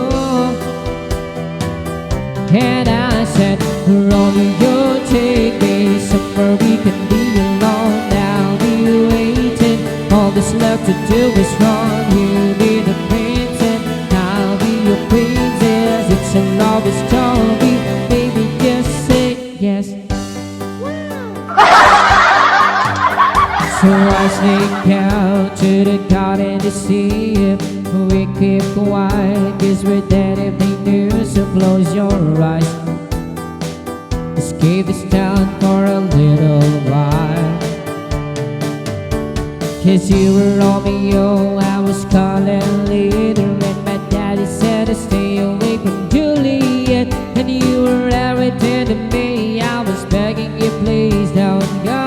[SPEAKER 1] And I said, Romeo, take me somewhere we can be alone. I'll be waiting, all that's left to do is wrong. You'll be the prince and I'll be your princess. It's a love story, baby, just say yes. So I sneak out to the garden to see if we keep quiet, 'cause we're dead if they knew. So close your eyes, escape this town for a little while. 'Cause you were Romeo, I was calling later, and my daddy said to stay away from Juliet. And you were everything to me, I was begging you please don't go.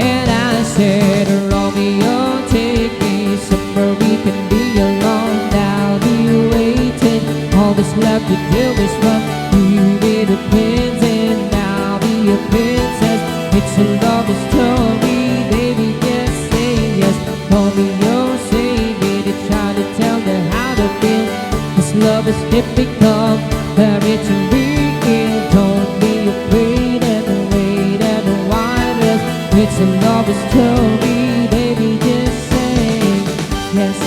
[SPEAKER 1] And I said, Romeo, take me somewhere we can be alone. I'll be waiting, all that's left to do is run. You be the prince and I'll be your princess. It's a love story, baby, just say yes. Romeo, say it, and try to tell me how to feel. This love is difficult, but it's real. Don't be afraid and wait and wildest. It's a love story, baby, just say yes.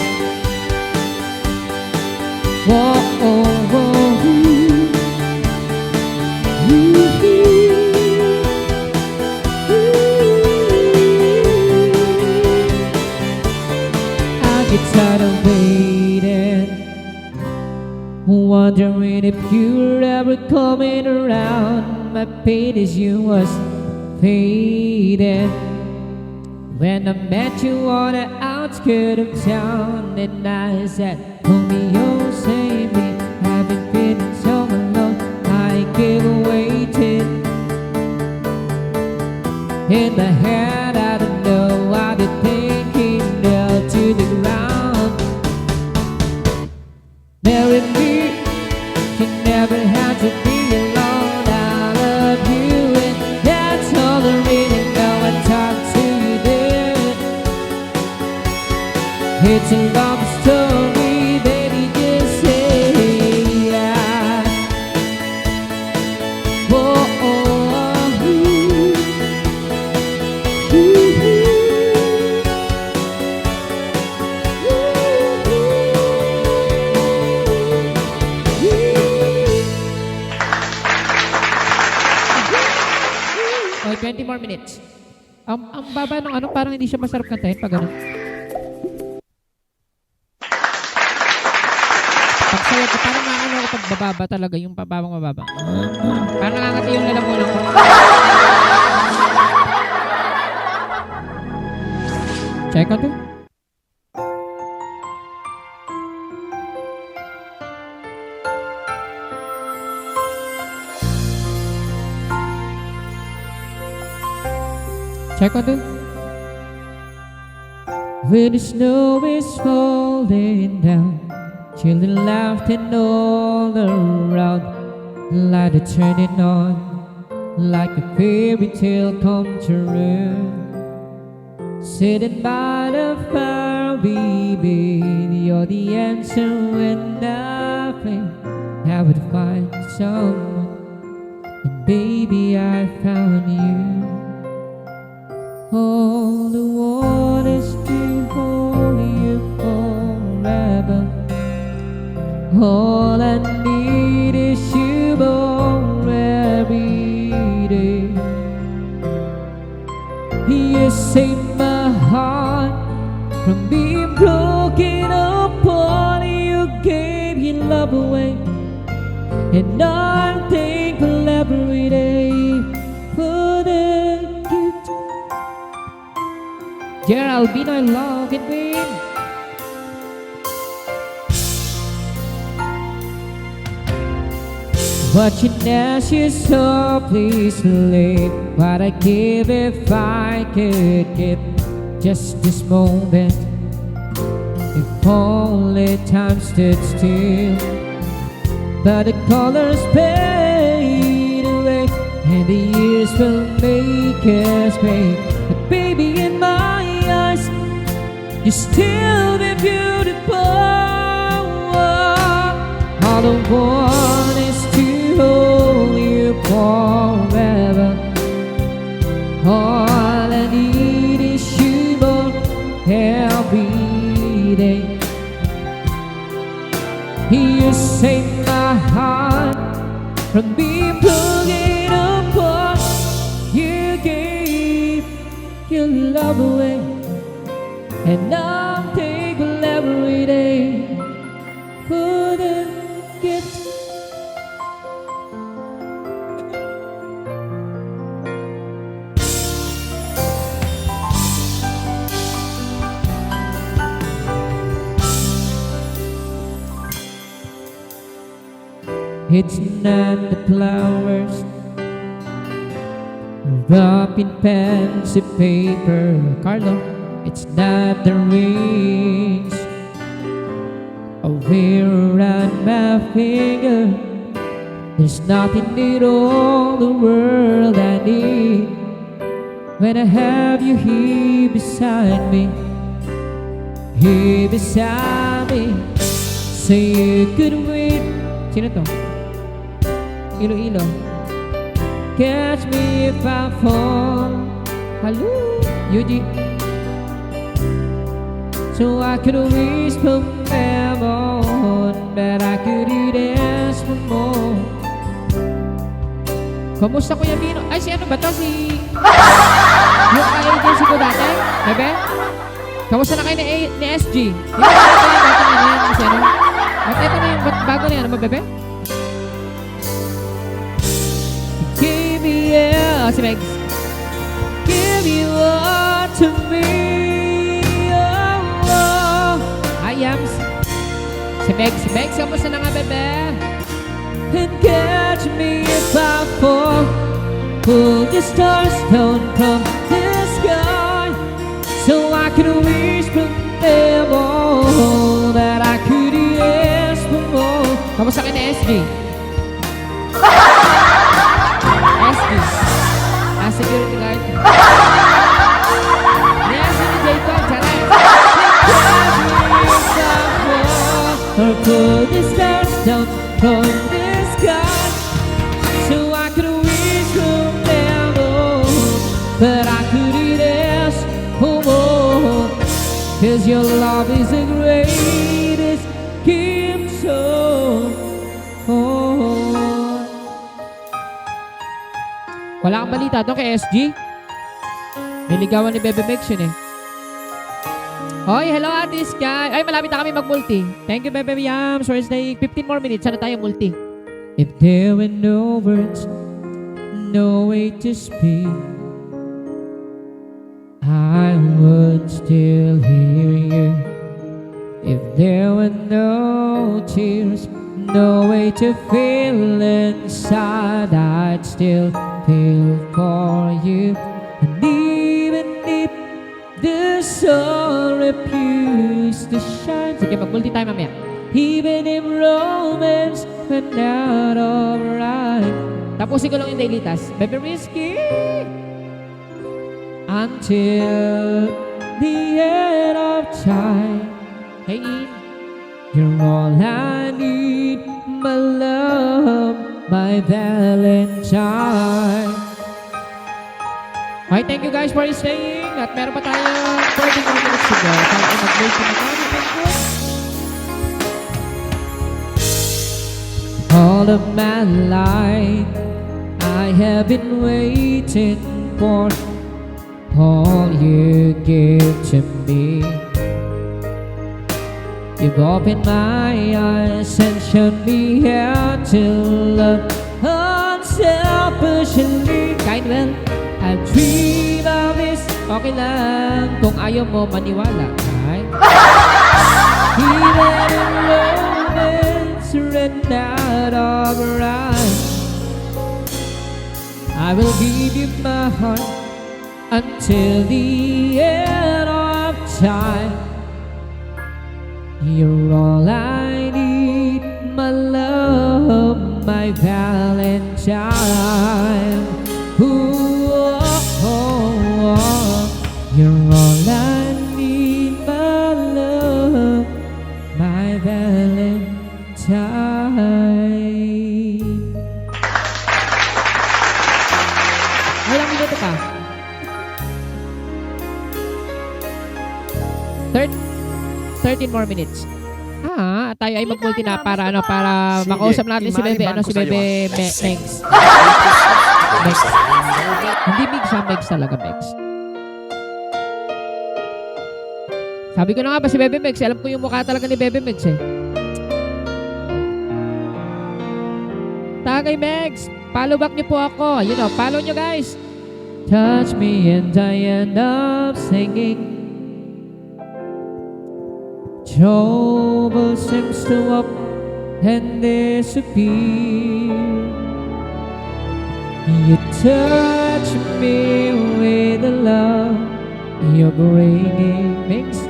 [SPEAKER 1] Whoa, oh, whoa, I get tired of waiting, wondering if you're ever coming around. My pain is you was fading when I met you on the outskirts of town. And I said, Romeo, save me, haven't been so alone. I keep waiting in the head, I don't know what to thinking, down to the ground. Marry me, you never had to be alone. I love you and that's all I really know. I talk to you then. It's a love story, baby, just say yeah. Whoa, oh, oh, ooh, ooh, ooh, ooh. 20 more minutes. Ang baba ng ano, parang hindi siya masarap kantahin pag ano. Pagsayaw ko, parang maano ako pag bababa talaga, yung pababang mababa. Parang nakangati yung lalamunan ko. Check out it. Check out it. When the snow is falling down, children laughing all around, light are turning on, like a fairy tale come true. Sitting by the fire, baby, you're the answer when I fail. I would find someone, and baby, I found you. All I want is to hold you forever. All I need is you more every day. You save my heart from being broken apart. You gave your love away, and I'm thankful every day for the gift. Gerald Bino, I love it, babe. Watching as you softly sleep, what I'd give if I could get just this moment. If only time stood still, but the colors fade away, and the years will make us break. But baby, in my eyes, you're still the beautiful. All I want is to hold you forever. All I need is you more every day. You save my heart from being broken apart. You gave your love away, and I'm thankful every day for the gift. It's not the flowers wrapped in pensive paper, Carlo. It's not the rings I wear around my finger. There's nothing in all the world I need when I have you here beside me. Here beside me. So you could wait. Sino to? Iloilo. Catch me if I fall. Hello, Yuji. So I could wish for heaven, but I couldn't ask for more. Kamusta Kuya Bino? Ay, si ano ba to? Si... yung agency ko dati? Bebe? Kamusta na kayo ni SG? Hindi ko na kayo dati na yan. Kasi ano? Ba't ito na yung bago na yan? Ano ba, Bebe? Give me si Megs. Give you all to me. Oh, oh. Hi, Yams. Si Megs, kamusta na nga, Bebe? And catch me if I fall. Pull the stars down from the sky, so I can wish from them all that I could ask for more. Kamusta ka na SG? SG. Security guard. Yes, si Jacob. Charay. Catch me if I fall. Or pull the stars down from the sky, so I could wish from them all, but I couldn't ask for more, 'cause your love is the greatest gift so Wala kang balita doon kay SG? Niligawan ni Bebe Mex yun eh. Hoy, hello Ate Sky. Ay, malapit na kami mag-multi. Thank you, Bebe Yams. For staying 15 more minutes. Sana tayo multi. If there were no words, no way to speak, I would still hear you. If there were no tears, no way to feel inside, I'd still feel for you. And even if the sun refused to shine, sige, mag-multi tayo mamaya. Even if romance went out of right. Tapusin ko lang yung daily task. Bebe Risky. Until the end of time. Hey, you're all I need, my love, my Valentine. Okay, thank you guys for staying. At meron pa tayo 30 more minutes to go. Tayo mag-break na tayo. All of my life, I have been waiting for all you give to me. You've opened my eyes and shown me how to love unselfishly. Kind well, I dream of this. Okay lang kung ayaw mo maniwala, right? Even in romance ran out of right, I will give you my heart until the end of time. You're all I need, my love, my Valentine. Ooh, oh, oh, oh. You're all I need, my love, my Valentine. Ilang minuto pa? 13 more minutes. Tayo ay mag-multi na para makausap natin si Bebe, Mex. Mex. Hindi Mex siya, Mex talaga, Mex. Sabi ko na nga ba si Bebe Mex, alam ko yung mukha talaga ni Bebe Mex eh. Tagay Mex, follow back niyo po ako. You know, follow niyo guys. Touch me and I end up singing. Trouble seems to up and disappear. You touch me with the love you're bringing, Mix.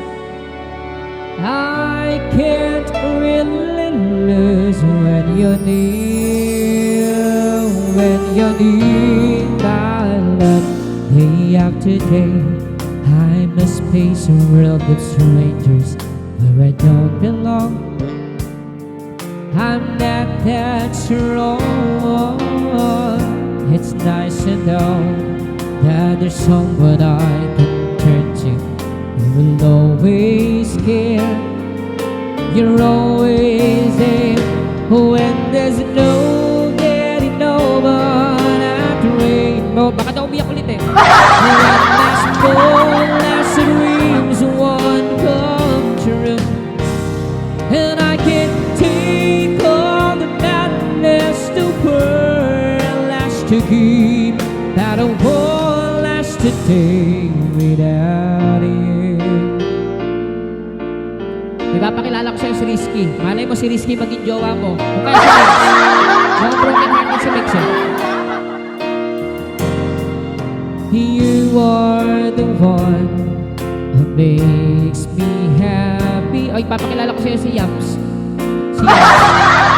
[SPEAKER 1] I can't really lose when you're near, my love. Day after day, I must face a world of strangers where I don't belong. I'm not that strong. It's nice to know that there's someone I can turn to who will always care. You're always there when there's no getting over that rainbow. Baka daw umiyak ulit eh. When last more last dreams one come true, and I can take all the madness the world has to give, that a won't last a day without you. Ipapakilala ko sa'yo si Risky. Malay mo si Risky maging jowa mo. Kung kaya si Mix. Mga broken hearted si Mix eh. You are the one who makes me happy. O, ipapakilala ko sa'yo si Yams. Si Yams.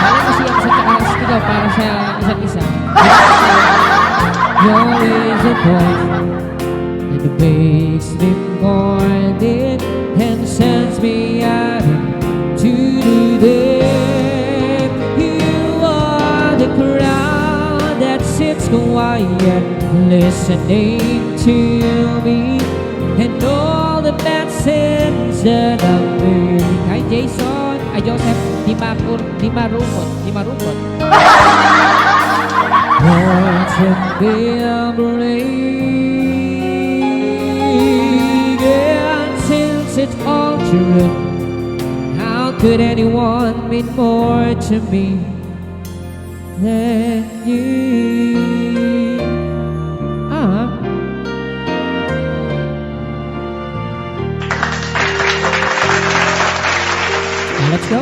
[SPEAKER 1] Malay mo si Yams at saka si Tigaw para sa isa't isa. You're always the one that makes me more than and sends me out to do that. You are the crowd that sits quiet listening to me and all the bad sins that I've made. Hi Jason, hi Joseph, di marungot. Words should be a break. And since it's all true, how could anyone mean more to me than you? Let's go.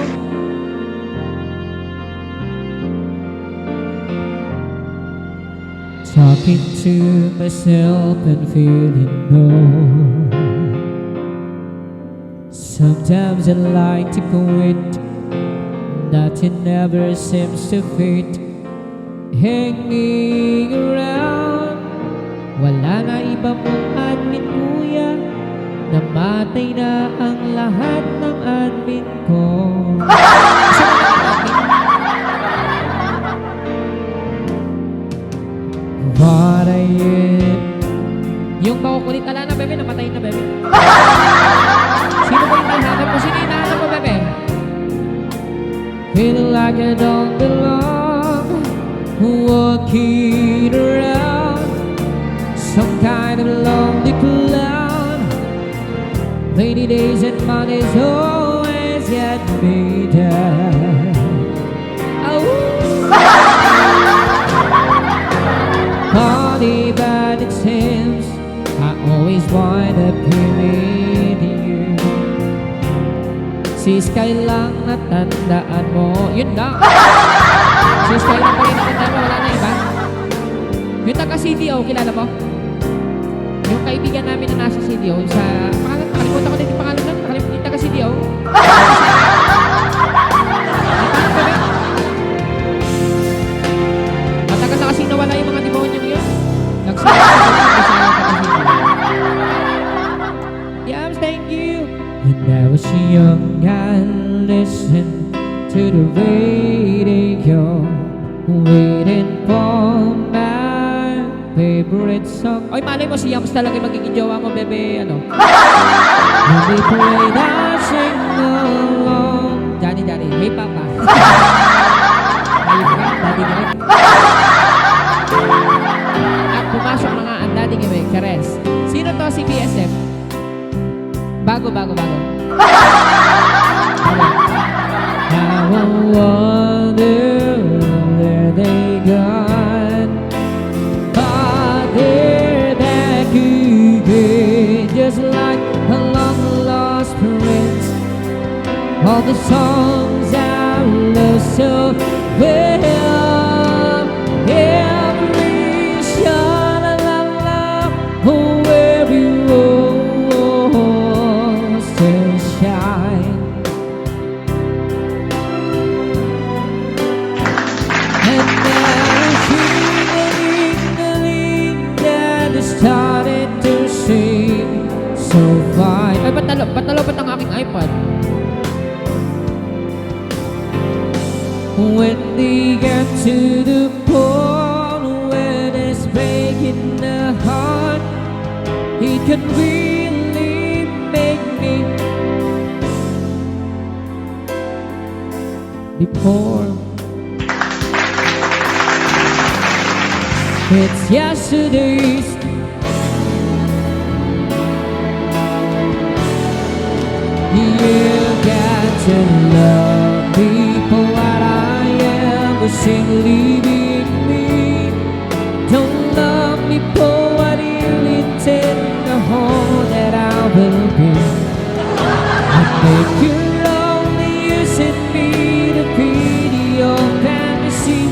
[SPEAKER 1] Talking to myself and feeling low. Sometimes I like to quit. Nothing ever seems to fit. Hanging around. Wala na iba mong admin, kuya. Namatay na ang lahat ng admin ko. What are you? Yung makukulit na na, bebe, namatay na, bebe. Sino ba yung hinahanap mo? Sino yung hinahanap mo, bebe? Feel like I don't belong, walking around some kind of lonely cloud. Rainy days and Mondays always get me down. Funny, but it seems I always wind up here with you. Si Sky lang natandaan mo. Yun lang. Si Sky lang pa rin natandaan mo. Wala na iba. Yung taga-CDO, kilala mo? Yung kaibigan namin na nasa CDO, sa pangalan, nakalimutan ko din yung pangalan na, nakalimutan yung taga-CDO. Matagal na kasi nawala yung mga demonyo niyo. Yeah, thank you. When I was young, I listened to the radio, waiting for my favorite song. Oy, malay mo si Yams talaga yung magiging jowa mo, bebe, ano? When we played, I sing along. Johnny, hey papa. Ayun ka, daddy direct. At pumasok mga ang daddy gawin, Kares. Sino to si BSF? Bago. Now I wonder where they gone. But they're back again, just like a long-lost prince. All the songs I love so well, every sha-la-la-la, where you still shine. And now she that started to sing so fine. Ay, ba't nalobot ang aking iPad? When they get to the point where there's breaking the heart, it can really make me deform. It's yesterday's. You got to love me for what I am, sing leaving me. Don't love me for what you intend, the hole that I will be. I make you lonely, using me to feed your fantasy.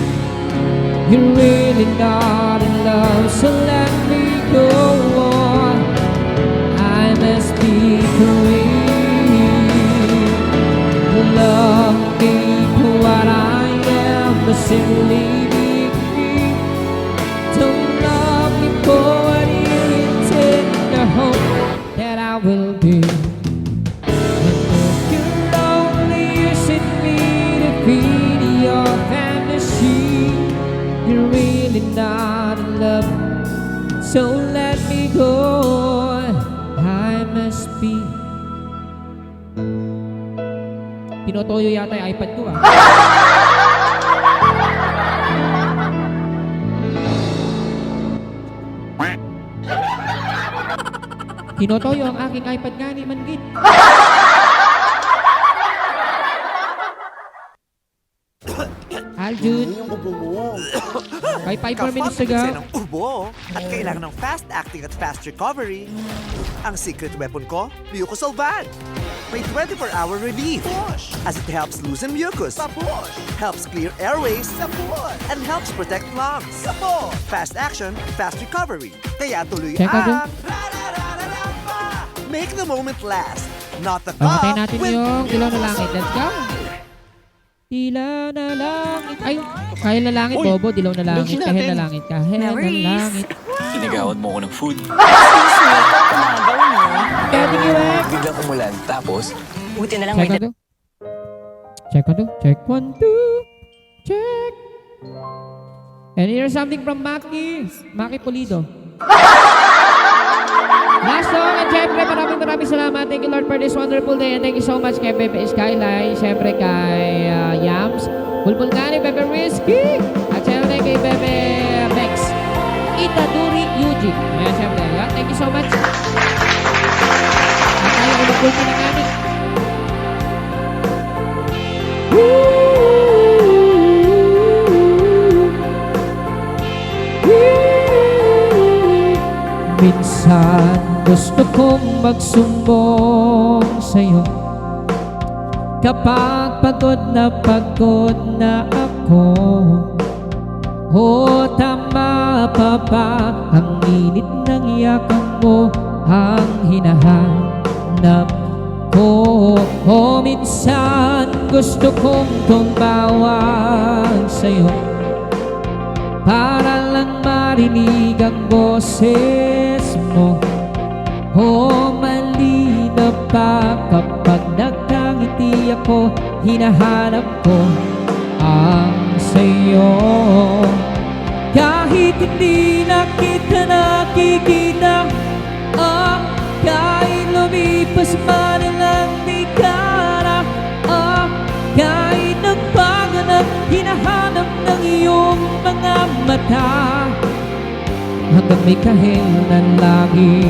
[SPEAKER 1] You're really not in love, so let me go on. I must be free. Love me for what I am, but simply leave me. Don't love me for what you intend, the hope that I will be. And if you're lonely, using me to feed your fantasy, you're really not in love, so let me go. I must be. Tinotoyo yata yung iPad ko, ah. Tinotoyo ang aking iPad nga ni Manggit. Aljun,
[SPEAKER 3] Yung ubo mo.
[SPEAKER 1] by 5 more minutes to go.
[SPEAKER 3] Kapag ng ubo at kailangan ng fast acting at fast recovery, ang secret weapon ko, Mucosolvan. May 24-hour relief. As it helps loosen mucus, helps clear airways, and helps protect lungs. Fast action, fast recovery. Kaya tuloy
[SPEAKER 1] Check out
[SPEAKER 3] ang... Make the moment last, not the
[SPEAKER 1] Pamatay
[SPEAKER 3] clock
[SPEAKER 1] natin
[SPEAKER 3] with
[SPEAKER 1] yung dilaw na langit. Let's go. Dilaw na langit. Ay, kaya na langit, Bobo. Dilaw na langit. Kahit na langit. Kahit na
[SPEAKER 6] Memories.
[SPEAKER 1] langit.
[SPEAKER 10] Sinigawan mo ko ng food.
[SPEAKER 6] Tumagaw mo.
[SPEAKER 1] Pwede giwek.
[SPEAKER 10] Biglang umulan. Tapos,
[SPEAKER 5] Buti na lang
[SPEAKER 1] Check on 2. Check on 2. Check 1, 2. Check. And here's something from Maki. Maki Pulido. Last song, and syempre maraming salamat. Thank you Lord for this wonderful day, and thank you so much kay Bebe Skyline, syempre kay Yams, Bulbulgani, Bebe Risky, at syempre kay Bebe Bex, Itaduri Yuji. Ayan, syempre. Ayan, thank you so much. At tayo ulog-ulog na namin. Minsan gusto kong magsumbong sa'yo kapag pagod na ako. O tama pa ba ang init ng yakap mo ang hinahanap ko? O minsan gusto kong tumawag sa'yo para lang marinig ang boses mo. O malinaw pa kapag nagkangiti ako, hinahanap ko ang sayo. Kahit hindi na kita nakikita, kahit lumipas man ang dekada, kahit nagbago na hinahanap ng iyong mga mata, hanggang may kahilan lagi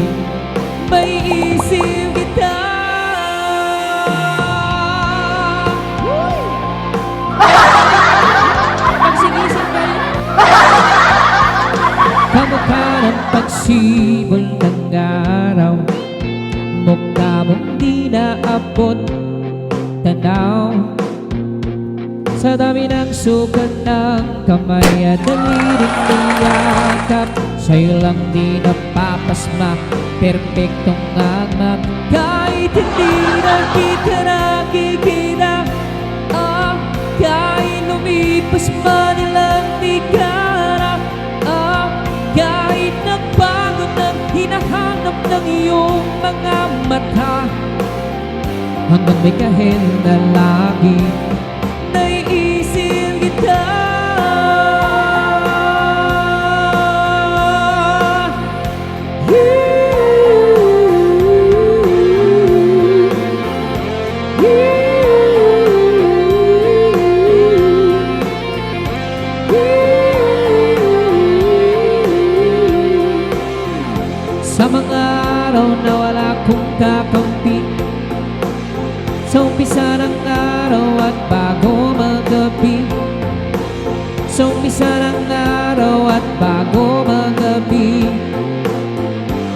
[SPEAKER 1] may isip kita. Pagsigising kayo, kamukha ng pagsibol ng araw, mukha mong di naabot tanaw. Sa dami ng sugat ng kamay at daliring niyakap, sa'yo lang di napapasma, perpektong ngangak. Kahit hindi na kita nakikita, kahit lumipas man ilang dekada, kahit nagbago na hinahanap ng iyong mga mata, hanggang may kahilan lagi naiisip kita. Sa mga araw na wala kong kakampi, sa umpisa ng araw at bago magabi, sa umpisa ng araw at bago magabi,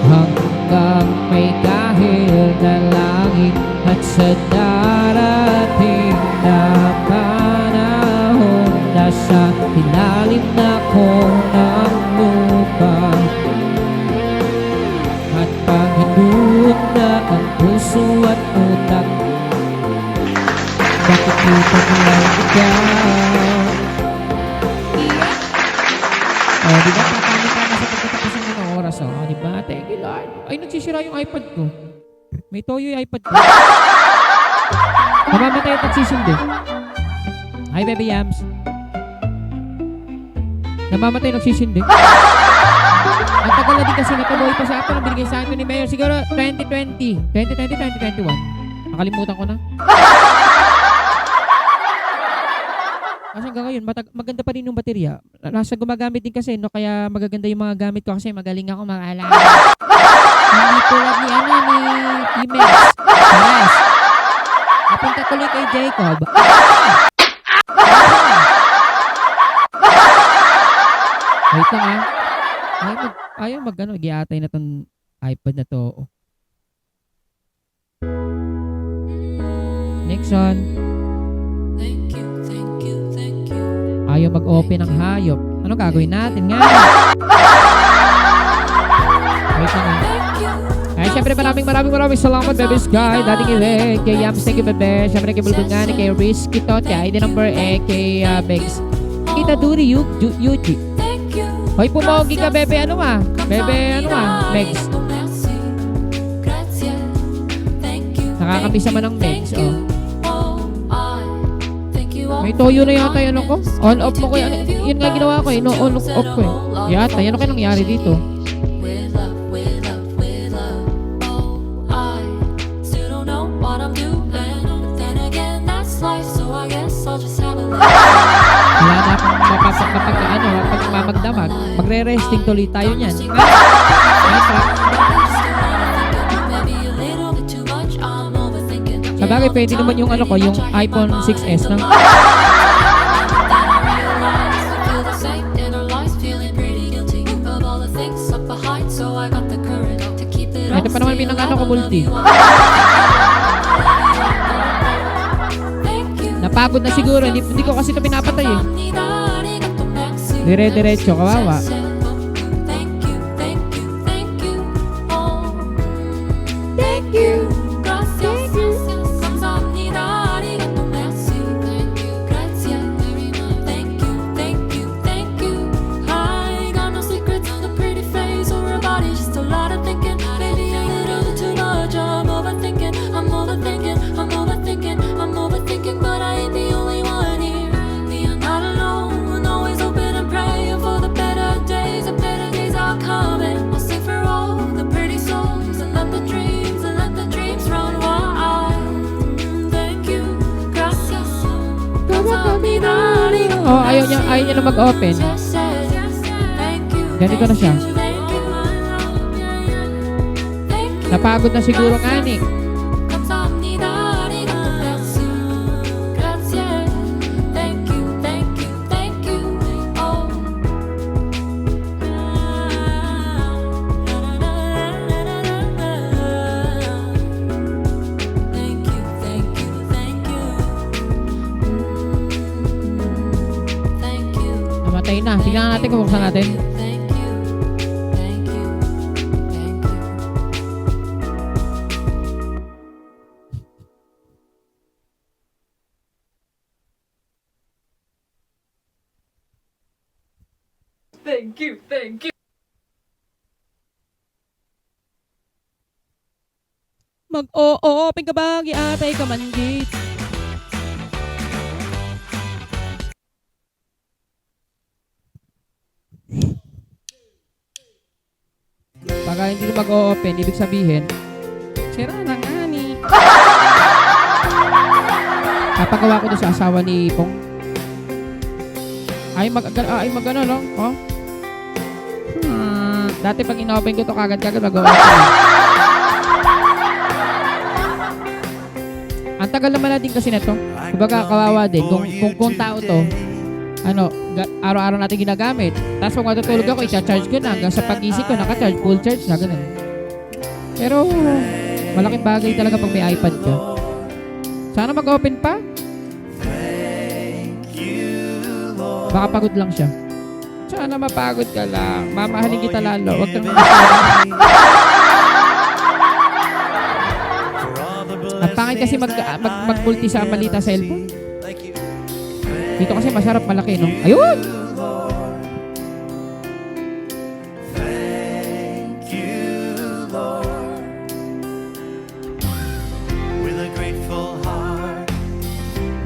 [SPEAKER 1] hanggang may kahil na langit at sa darating na panahon, nasa ilalim na ko ng lupa. At paghinduan na ang puso at utak, nakikita ko lang ikaw. Di ba? Tatami ka na sa pagkatapos ng mga oras. Di ba? Thank you, Lord. Ay, nagsisira yung iPad ko. May toyo yung iPad ko. Namamatay at nagsisindi. Hi, Baby Yams. Namamatay at nagsisindi. Ang tagal na din kasi natuloy pa sa atin ang binigay sa akin ni Mayor. Siguro 2020, 2021. Nakalimutan ko na. Kasi hanggang ngayon, maganda pa rin yung baterya. Nasa gumagamit din kasi, no? Kaya magaganda yung mga gamit ko kasi magaling ako mag-alala. Hindi tulad ni Mex. Yes. Napunta tuloy kay Jacob. Wait lang ah. Ayaw giatay na tong iPad na to. Nixon. Ayaw mag-open ng hayop. Ano gagawin natin nga? Wait lang ah. Ay, syempre maraming salamat, Bebe Sky, Dating Ileg, kay Yams, thank you, Bebe. Syempre kay Bulbungan, kay Risky Tot, kay ID number kay Bex. Kita Duri, Yuji. Hoy, pumogi ka, Bebe, Bex. Nakakamiss naman ng Bex, oh. May toyo na yata yung ko. On-off mo ko yan. Yun nga ginawa ko eh. No, on-off ko eh. Yata, yan kaya nangyari dito. Wala na akong mamagdamag. Magre-resting tuloy tayo niyan. Sabagay, pwede naman yung yung iPhone 6s no? Ito pa naman minang ko multi. Napagod na siguro, hindi ko kasi ito pinapatay eh. Dire-diretso, kawawa. Oh, ayaw niya na mag-open. Ganito na siya. Napagod na siguro nga ni. Namatay na. Tingnan natin kung buksan natin.
[SPEAKER 6] Thank you.
[SPEAKER 1] Mag-o-open ka ba? Giatay ka man, gate. Pagka hindi na mag-o-open, ibig sabihin, sira na nga ni. Napagawa ko doon sa asawa ni Pong. Ay mag-ano lang, oh. Dati pag ina-open ko to kagad mag-o-open. Ang tagal naman na din kasi na to. Kumbaga kawawa din. Kung tao to, araw-araw natin ginagamit. Tapos pag matutulog ako, i-charge ko na. Hanggang sa pag-isip ko, naka-charge, full charge na, ganun. Pero, malaking bagay talaga pag may iPad ka. Sana mag-open pa. Baka pagod lang siya. Sana mapagod ka lang. Mamahalin kita lalo. Huwag kang ang pangit kasi mag-multi sa malita sa cellphone. Dito kasi masarap, malaki, no? Ayun!
[SPEAKER 11] With a grateful heart,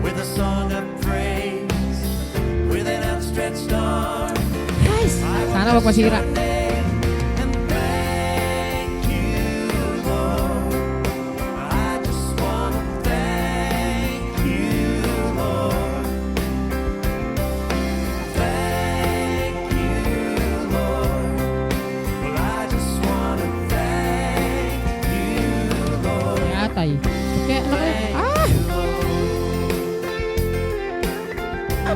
[SPEAKER 11] with a song of praise, with an outstretched arm.
[SPEAKER 1] Nice! Sana wag masira.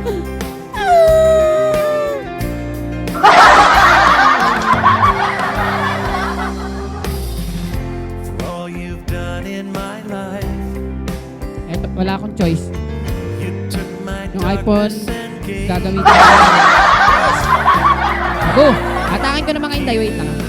[SPEAKER 11] For all you've done in my life.
[SPEAKER 1] Eto, wala akong choice.
[SPEAKER 11] You took my
[SPEAKER 1] Yung iPhone,
[SPEAKER 11] darkness and gave
[SPEAKER 1] gagamitin ko. Ako, atakin ko na mga Inday. Wait lang.